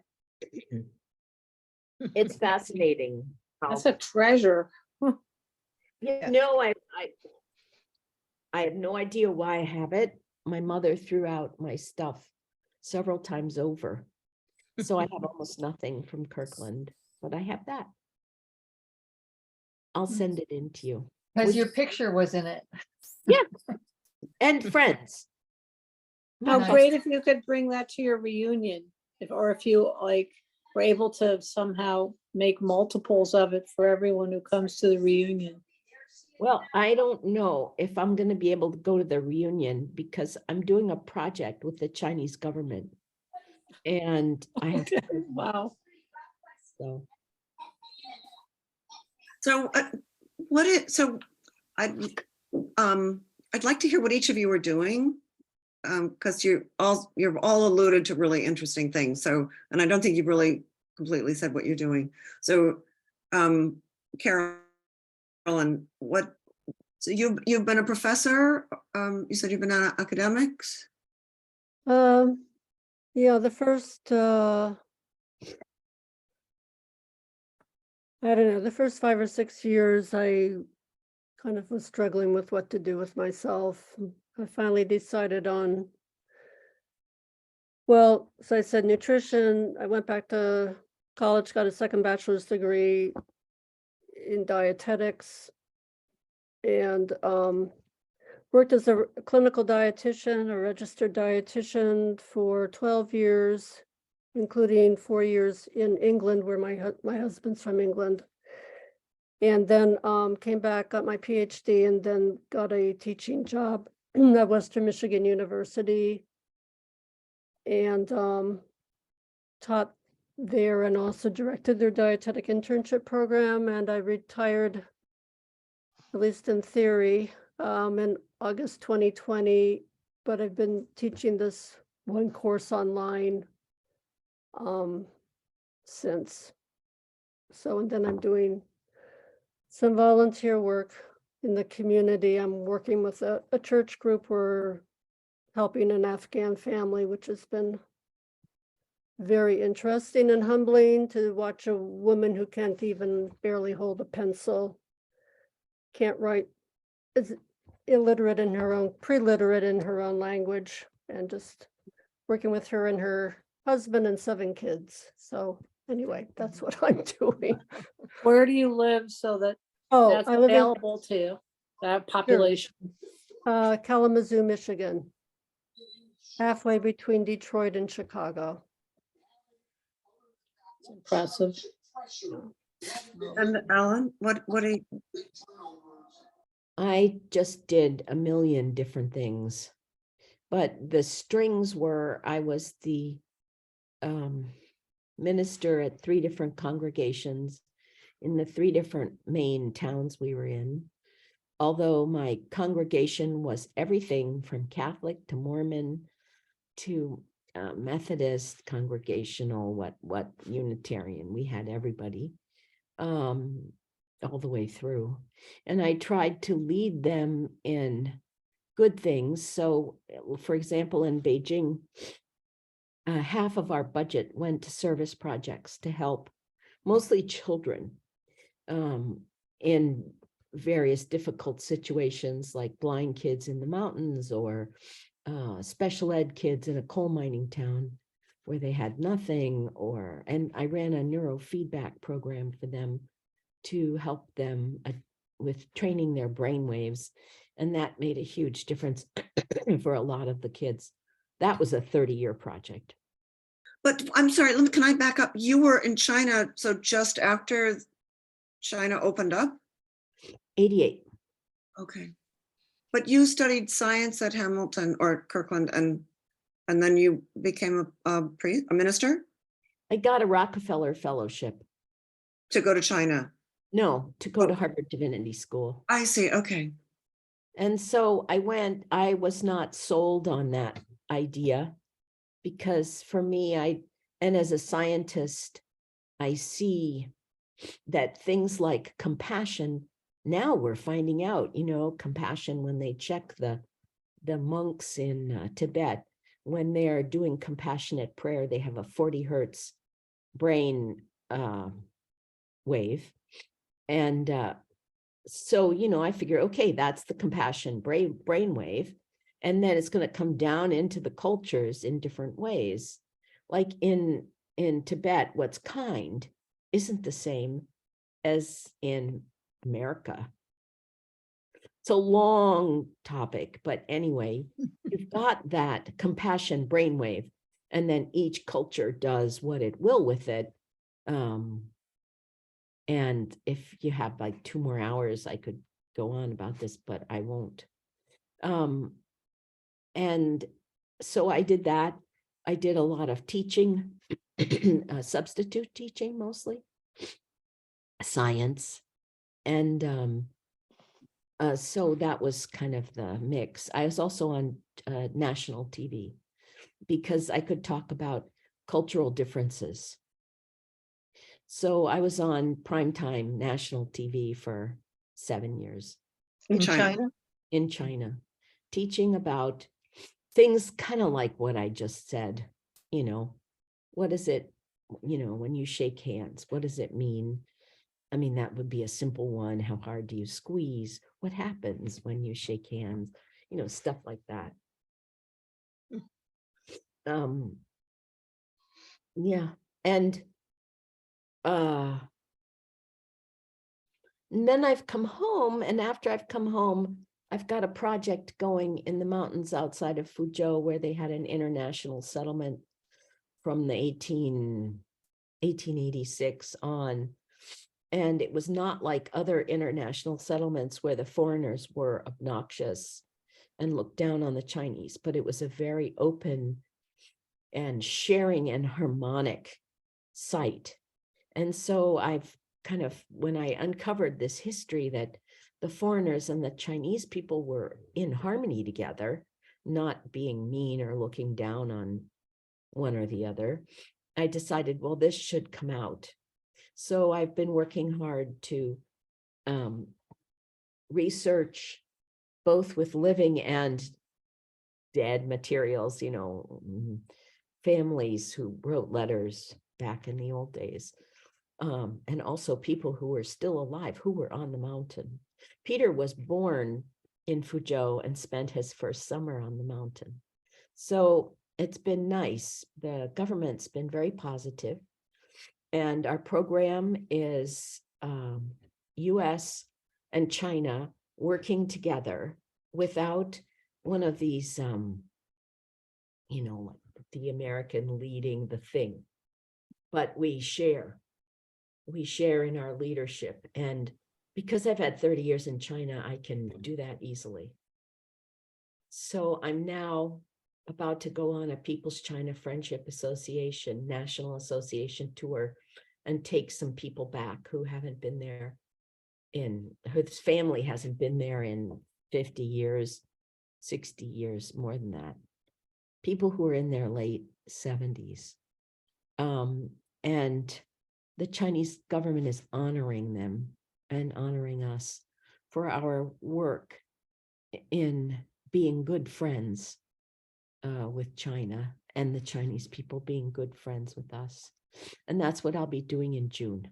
It's fascinating. how- That's a treasure. You know, I have no idea why I have it. My mother threw out my stuff several times over. So I have almost nothing from Kirkland, but I have that. I'll send it in to you. Because Would your you- picture was in it. And friends. How Nice. great if you could bring that to your reunion, or if you like were able to somehow make multiples of it for everyone who comes to the reunion. Well, I don't know if I'm going to be able to go to the reunion because I'm doing a project with the Chinese government. And I have to, Wow. so. So I'd like to hear what each of you are doing. Because you're all alluded to really interesting things. So, and I don't think you've really completely said what you're doing. So, Carolyn, so you've been a professor. You said you've been on academics. Yeah, the first, I don't know, the first 5 or 6 years, I kind of was struggling with what to do with myself. I finally decided on, well, so I said nutrition. I went back to college, got a second bachelor's degree in dietetics, and worked as a clinical dietitian, a registered dietitian for 12 years, including 4 years in England, where my husband's from England. And then came back, got my PhD, and then got a teaching job at Western Michigan University, and taught there and also directed their dietetic internship program. And I retired, at least in theory, in August 2020, but I've been teaching this one course online since. So, and then I'm doing some volunteer work in the community. I'm working with a church group. We're helping an Afghan family, which has been very interesting and humbling to watch a woman who can't even barely hold a pencil, can't write, is illiterate in her own, pre-literate in her own language, and just working with her and her husband and 7 kids. So anyway, that's what I'm doing. Where do you live so that Oh, that's I live in available to that population? Kalamazoo, Michigan, halfway between Detroit and Chicago. It's impressive. And Alan, what do you, I just did a million different things. But the strings were, I was the minister at 3 different congregations in the 3 different main towns we were in. Although my congregation was everything from Catholic to Mormon to Methodist, Congregational, what Unitarian, we had everybody all the way through. And I tried to lead them in good things. So, for example, in Beijing, half of our budget went to service projects to help mostly children in various difficult situations, like blind kids in the mountains or special ed kids in a coal mining town where they had nothing, and I ran a neurofeedback program for them to help them with training their brain waves. And that made a huge difference for a lot of the kids. That was a 30-year project. but I'm sorry, can I back up? You were in China, so just after China opened up? 88. Okay. But you studied science at Hamilton or Kirkland, and then you became a minister I got a Rockefeller Fellowship. to go to China. No, to go to Oh. Harvard Divinity School. I see. Okay. And so I was not sold on that idea because for me, and as a scientist, I see that things like compassion, now we're finding out, compassion when they check the monks in Tibet, when they're doing compassionate prayer, they have a 40 hertz brain wave. And so, I figure, okay, that's the compassion brain wave. And then it's going to come down into the cultures in different ways. Like in Tibet, what's kind isn't the same as in America. It's a long topic, but anyway, you've got that compassion brainwave, and then each culture does what it will with it. And if you have like 2 more hours, I could go on about this, but I won't. And so I did that. I did a lot of teaching, substitute teaching mostly, science. And so that was kind of the mix. I was also on national TV because I could talk about cultural differences. So I was on primetime national TV for 7 years. In China. China? In China, teaching about things kind of like what I just said, what is it, when you shake hands, what does it mean? I mean, that would be a simple one. How hard do you squeeze? What happens when you shake hands? Stuff like that. Yeah. And then I've come home, and after I've come home, I've got a project going in the mountains outside of Fuzhou where they had an international settlement from the 1886 on. And it was not like other international settlements where the foreigners were obnoxious and looked down on the Chinese, but it was a very open and sharing and harmonic site. And so I've kind of, when I uncovered this history that the foreigners and the Chinese people were in harmony together, not being mean or looking down on one or the other, I decided, well, this should come out. So I've been working hard to research both with living and dead materials, families who wrote letters back in the old days, and also people who were still alive, who were on the mountain. Peter was born in Fuzhou and spent his first summer on the mountain. So it's been nice. The government's been very positive. And our program is US and China working together without one of these, the American leading the thing. but we share in our leadership. And because I've had 30 years in China, I can do that easily. So I'm now about to go on a People's China Friendship Association, National Association tour, and take some people back who haven't been there whose family hasn't been there in 50 years, 60 years, more than that. People who are in their late 70s. And the Chinese government is honoring them and honoring us for our work in being good friends with China, and the Chinese people being good friends with us. And that's what I'll be doing in June.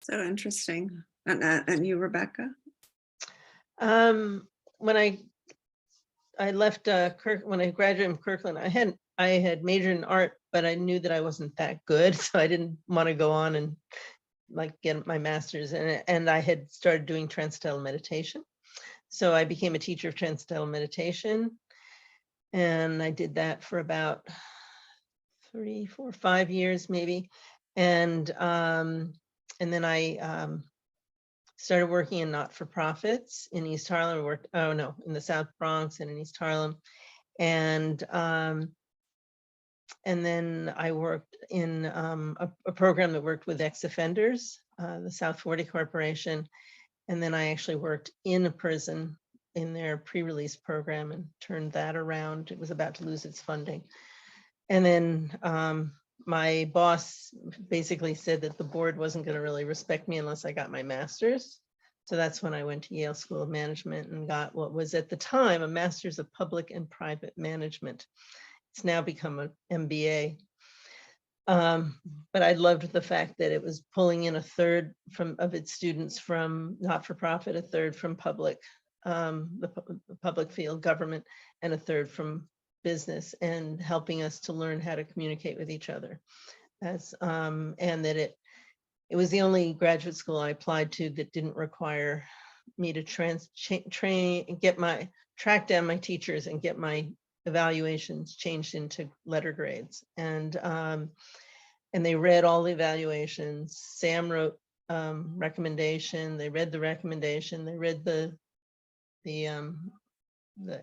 So interesting. And you, Rebecca? When I left when I graduated from Kirkland, I had majored in art, but I knew that I wasn't that good, so I didn't want to go on and like get my master's in it. And I had started doing transcendental meditation. So I became a teacher of transcendental meditation. And I did that for about 3, 4, 5 years, maybe. And then I started working in not-for-profits in East Harlem. I worked, in the South Bronx and in East Harlem. And then I worked in a program that worked with ex-offenders, the South 40 Corporation. And then I actually worked in a prison in their pre-release program and turned that around. It was about to lose its funding. And then my boss basically said that the board wasn't going to really respect me unless I got my master's. So that's when I went to Yale School of Management and got what was at the time a Master's of Public and Private Management. It's now become an MBA. But I loved the fact that it was pulling in a third of its students from not-for-profit, a third from public, the public field government, and a third from business, and helping us to learn how to communicate with each other. And that it was the only graduate school I applied to that didn't require me to track down my teachers and get my evaluations changed into letter grades. And they read all the evaluations. Sam wrote recommendation. They read the recommendation. They read the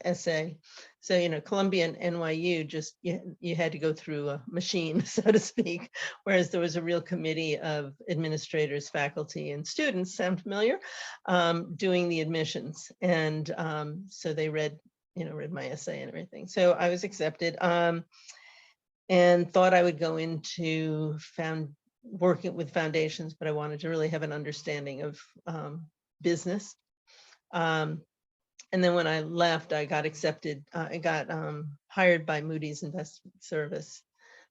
essay. So, Columbia and NYU, just you had to go through a machine, so to speak, whereas there was a real committee of administrators, faculty, and students, sound familiar, doing the admissions. And so they read my essay and everything. So I was accepted. And thought I would go into working with foundations, but I wanted to really have an understanding of business. And then when I left, I got accepted. I got hired by Moody's Investment Service.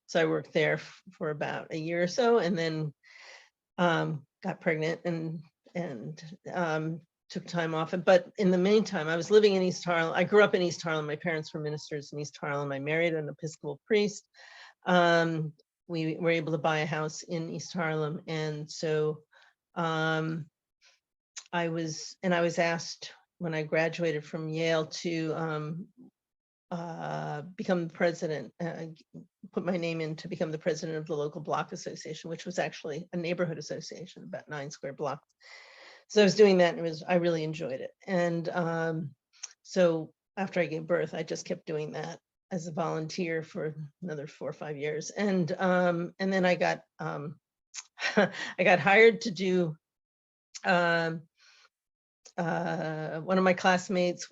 So I worked there for about a year or so, and then got pregnant and took time off. But in the meantime, I was living in East Harlem. I grew up in East Harlem. My parents were ministers in East Harlem. I married an Episcopal priest. We were able to buy a house in East Harlem. And so I was asked when I graduated from Yale to become the president, put my name in to become the president of the local block association, which was actually a neighborhood association, about 9 square blocks. So I was doing that, and I really enjoyed it. And so after I gave birth, I just kept doing that as a volunteer for another 4 or 5 years. And then I got I got hired to do one of my classmates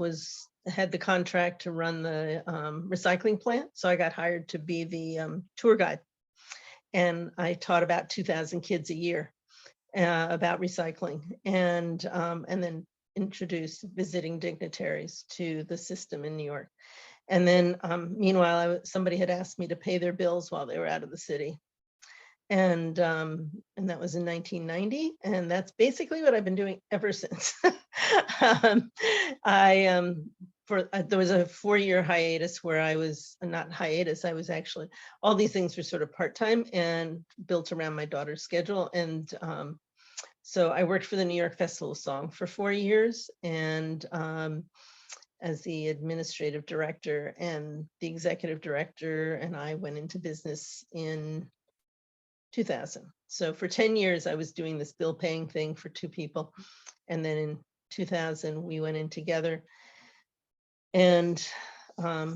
had the contract to run the recycling plant. So I got hired to be the tour guide. And I taught about 2,000 kids a year about recycling, and then introduced visiting dignitaries to the system in New York. And then meanwhile, somebody had asked me to pay their bills while they were out of the city. And that was in 1990. And that's basically what I've been doing ever since. There was a 4-year hiatus where I was not hiatus. I was actually, all these things were sort of part-time and built around my daughter's schedule. And so I worked for the New York Festival of Song for 4 years. And as the administrative director, and the executive director and I went into business in 2000. So for 10 years, I was doing this bill paying thing for two people. And then in 2000, we went in together. And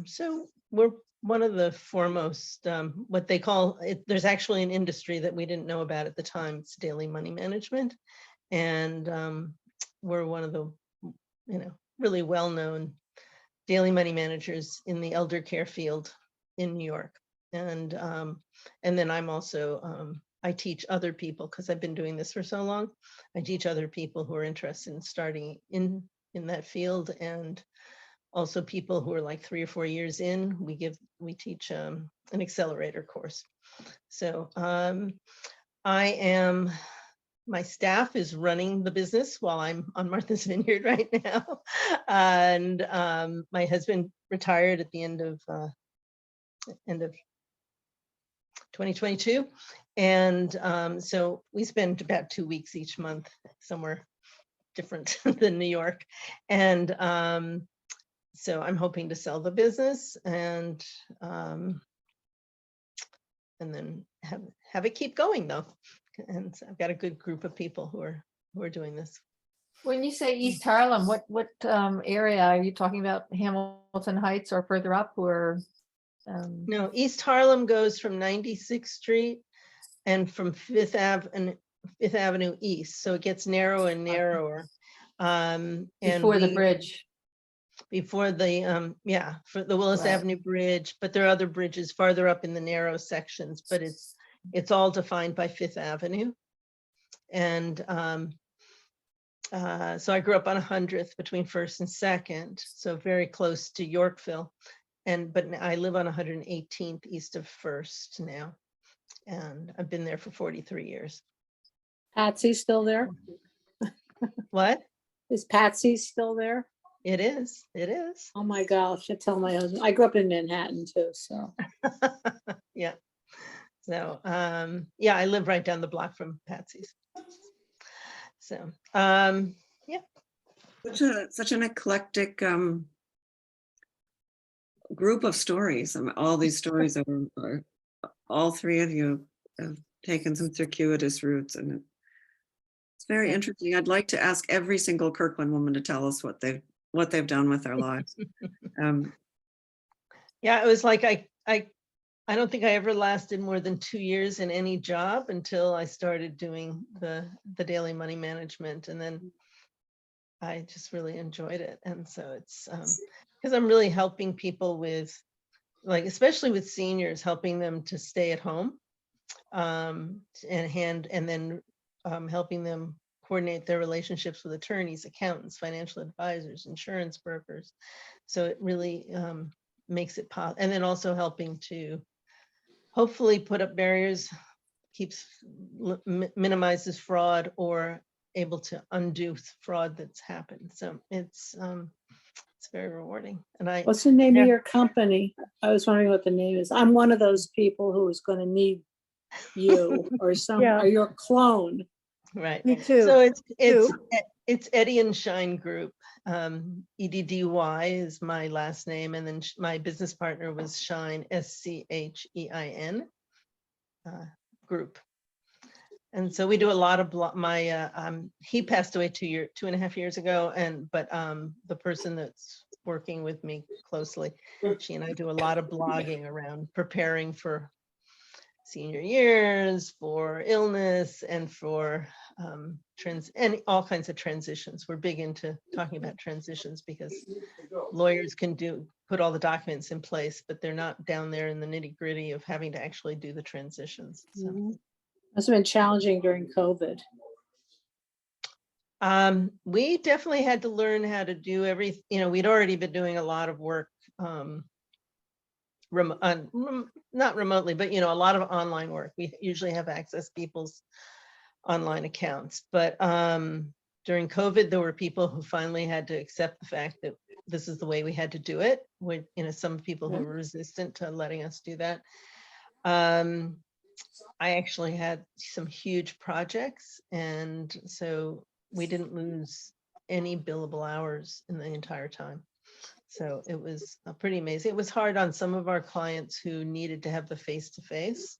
so we're one of the foremost, what they call it, there's actually an industry that we didn't know about at the time. It's daily money management. And we're one of the, really well-known daily money managers in the elder care field in New York. And then I'm also, I teach other people, because I've been doing this for so long. I teach other people who are interested in starting in that field, and also people who are like 3 or 4 years in. We teach an accelerator course. So my staff is running the business while I'm on Martha's Vineyard right now. And my husband retired at the end of 2022. And so we spend about 2 weeks each month somewhere different than New York. And so I'm hoping to sell the business and then have it keep going though. And so I've got a good group of people who are doing this. When you say East Harlem, what area are you talking about? Hamilton Heights or further up, or? No, East Harlem goes from 96th Street and from Fifth Avenue East. So it gets narrower and narrower. And Before the bridge. Before the, for the Willis Right. Avenue Bridge, but there are other bridges farther up in the narrow sections, but it's all defined by Fifth Avenue. And so I grew up on 100th between 1st and 2nd, so very close to Yorkville. But I live on 118th east of 1st now. And I've been there for 43 years. Patsy still there? What? Is Patsy still there? It is. It is. Oh my gosh, I tell my husband, I grew up in Manhattan too, so. Yeah. So, I live right down the block from Patsy's. So, yeah. Such an eclectic group of stories. I mean, all these stories are all three of you have taken some circuitous routes, and it's very interesting. I'd like to ask every single Kirkland woman to tell us what they've done with their lives. Yeah, it was like I don't think I ever lasted more than 2 years in any job until I started doing the daily money management, and then I just really enjoyed it. And so it's because I'm really helping people with, like, especially with seniors, helping them to stay at home, and then helping them coordinate their relationships with attorneys, accountants, financial advisors, insurance brokers. So it really makes it possible. And then also helping to hopefully put up barriers, minimizes fraud, or able to undo fraud that's happened. So it's very rewarding. And What's the name of your company? I was wondering what the name is. I'm one of those people who is going to need you or Yeah. or your clone. right. Me too. So too. it's Eddie and Shine Group. EDDY is my last name, and then my business partner was Shine, SCHEIN group. And so we do a lot of he passed away 2.5 years ago, but the person that's working with me closely, she and I do a lot of blogging around preparing for senior years, for illness, and for and all kinds of transitions. We're big into talking about transitions because lawyers can put all the documents in place, but they're not down there in the nitty-gritty of having to actually do the transitions. So. Must have been challenging during COVID. We definitely had to learn how to do everything. We'd already been doing a lot of work, not remotely, but a lot of online work. We usually have access people's online accounts, but during COVID, there were people who finally had to accept the fact that this is the way we had to do it. With some people who were resistant to letting us do that. I actually had some huge projects, and so we didn't lose any billable hours in the entire time. So it was pretty amazing. It was hard on some of our clients who needed to have the face-to-face.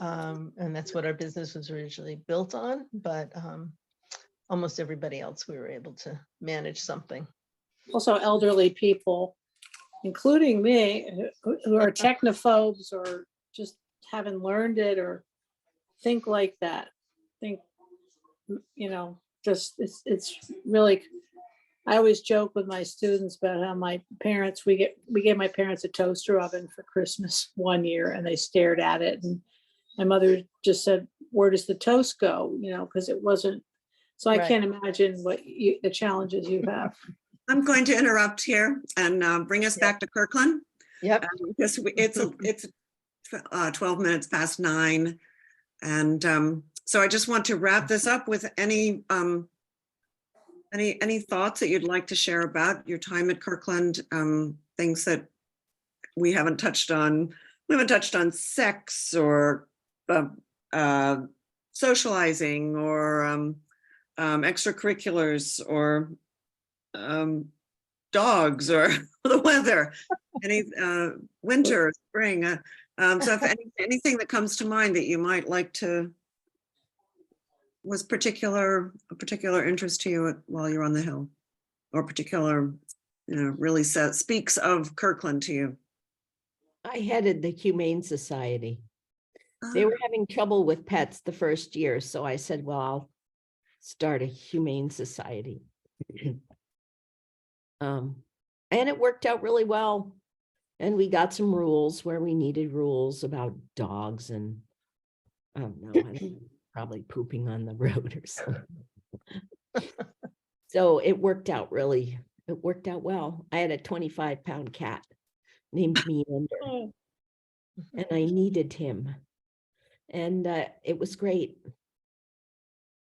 And that's what our business was originally built on, but almost everybody else, we were able to manage something. Also elderly people, including me, who are technophobes or just haven't learned it or think like that. Think, just it's really, I always joke with my students about how my parents, we gave my parents a toaster oven for Christmas one year and they stared at it. And my mother just said, "Where does the toast go?" Because it wasn't, so I Right. can't imagine the challenges you have. I'm going to interrupt here and bring us back to Kirkland. Yep. Because it's 12 minutes past 9. And so I just want to wrap this up with any thoughts that you'd like to share about your time at Kirkland, things that we haven't touched on. We haven't touched on sex or socializing or extracurriculars or dogs or the weather, any winter, spring. So if anything that comes to mind that you might like to, was a particular interest to you while you're on the Hill, or particular, really speaks of Kirkland to you. I headed the Humane Society. They were having trouble with pets the first year, so I said, well, I'll start a Humane Society. And it worked out really well. And we got some rules where we needed rules about dogs and probably pooping on the road or something. So it worked out well. I had a 25-pound cat named Meander, and I needed him. And it was great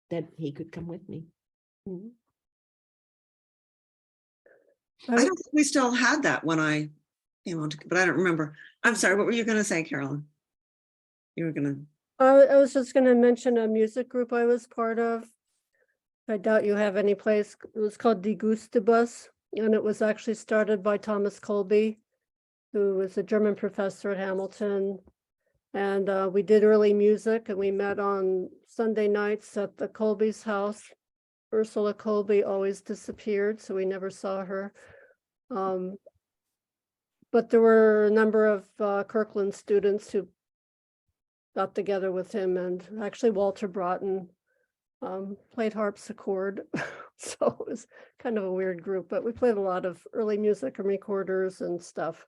that he could come with me. I don't think we still had that when I came on, but I don't remember. I'm sorry, what were you going to say, Carolyn? You were going to. I was just going to mention a music group I was part of. I doubt you have any place. It was called Die Gustibus, and it was actually started by Thomas Colby, who was a German professor at Hamilton. And we did early music, and we met on Sunday nights at the Colby's house. Ursula Colby always disappeared, so we never saw her. But there were a number of Kirkland students who got together with him, and actually Walter Broughton played harpsichord. So it was kind of a weird group, but we played a lot of early music and recorders and stuff.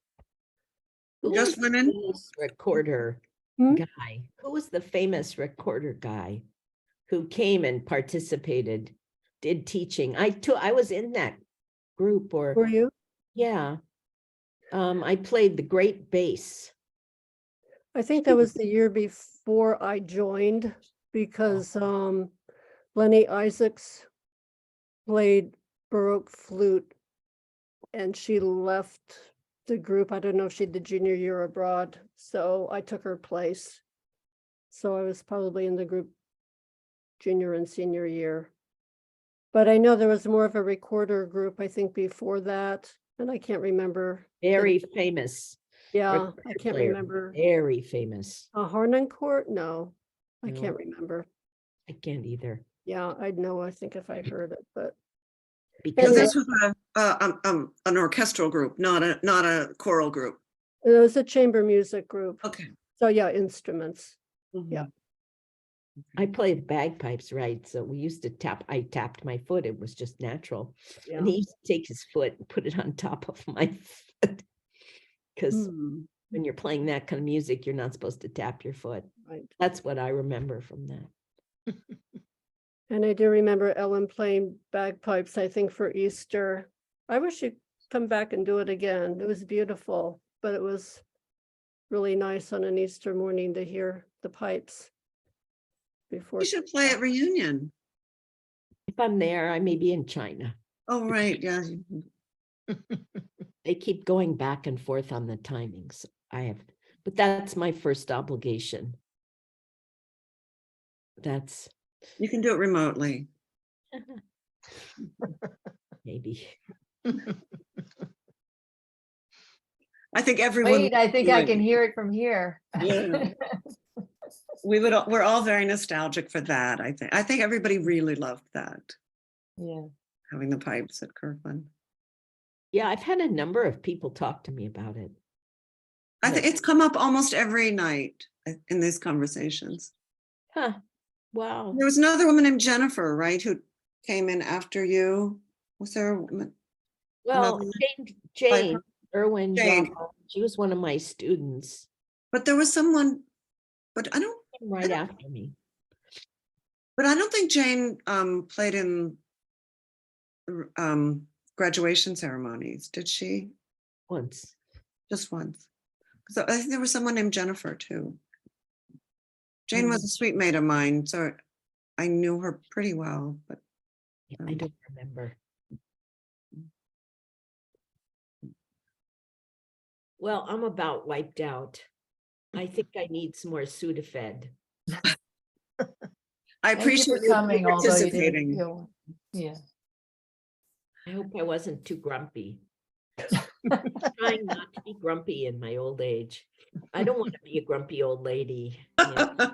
Just women? Recorder guy. Who was the famous recorder guy who came and participated, did teaching? I was in that group. Or Were you? yeah. I played the great bass. I think that was the year before I joined, because Lenny Isaacs played Baroque flute and she left the group. I don't know if she did junior year abroad, so I took her place. So I was probably in the group junior and senior year. But I know there was more of a recorder group, I think, before that, and I can't remember. Very famous. Yeah, I recorder can't player, remember. Very famous. Harnoncourt? No, I No. can't remember. I can't either. Yeah, I'd know, I think, if I heard it, but So Because this was an orchestral group, not a choral group. it was a chamber music group. Okay. So yeah, instruments. Mhm. Yeah. I played bagpipes, right? So we used to tap. I tapped my foot. It was just natural. And he used to take his foot and put it on top of my foot. Because when you're playing that kind of music, you're not supposed to tap your foot. Right. That's what I remember from that. And I do remember Ellen playing bagpipes, I think, for Easter. I wish she'd come back and do it again. It was beautiful, but it was really nice on an Easter morning to hear the pipes before. You should play at reunion. If I'm there, I may be in China. Oh, right, yeah. They keep going back and forth on the timings. But that's my first obligation. That's You can do it remotely. maybe. I think everyone. Wait, I think I would. can hear it from here. Yeah. We're all very nostalgic for that. I think everybody really loved that, Yeah. having the pipes at Kirkland. Yeah, I've had a number of people talk to me about it. I think it's come up almost every night in these conversations. Huh, wow. There was another woman named Jennifer, right, who came in after you. Was there a woman? Well, another- Jane Irwin, Jane. she was one of my students But there was someone, but I don't right after me. think Jane played in graduation ceremonies, did she? Once. Just once. So I think there was someone named Jennifer too. Jane was a sweet mate of mine, so I knew her pretty well, but Yeah, I don't remember. Well, I'm about wiped out. I think I need some more Sudafed. I Thank you appreciate for you coming, although you didn't participating. feel. Yeah. I hope I wasn't too grumpy. Trying not to be grumpy in my old age. I don't want to be a grumpy old lady. Yeah.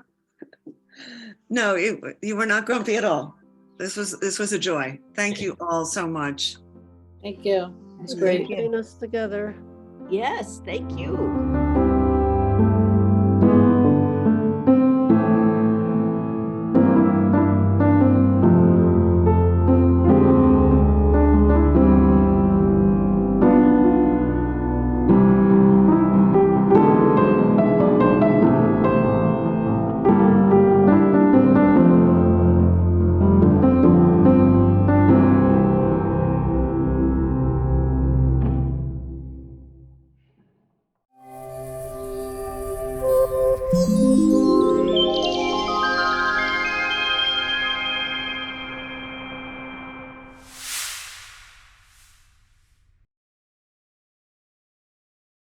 No, you were not grumpy at all. This was a joy. Thank you all so much. Thank you. It's Thank great. you. Getting us together. Yes, thank you.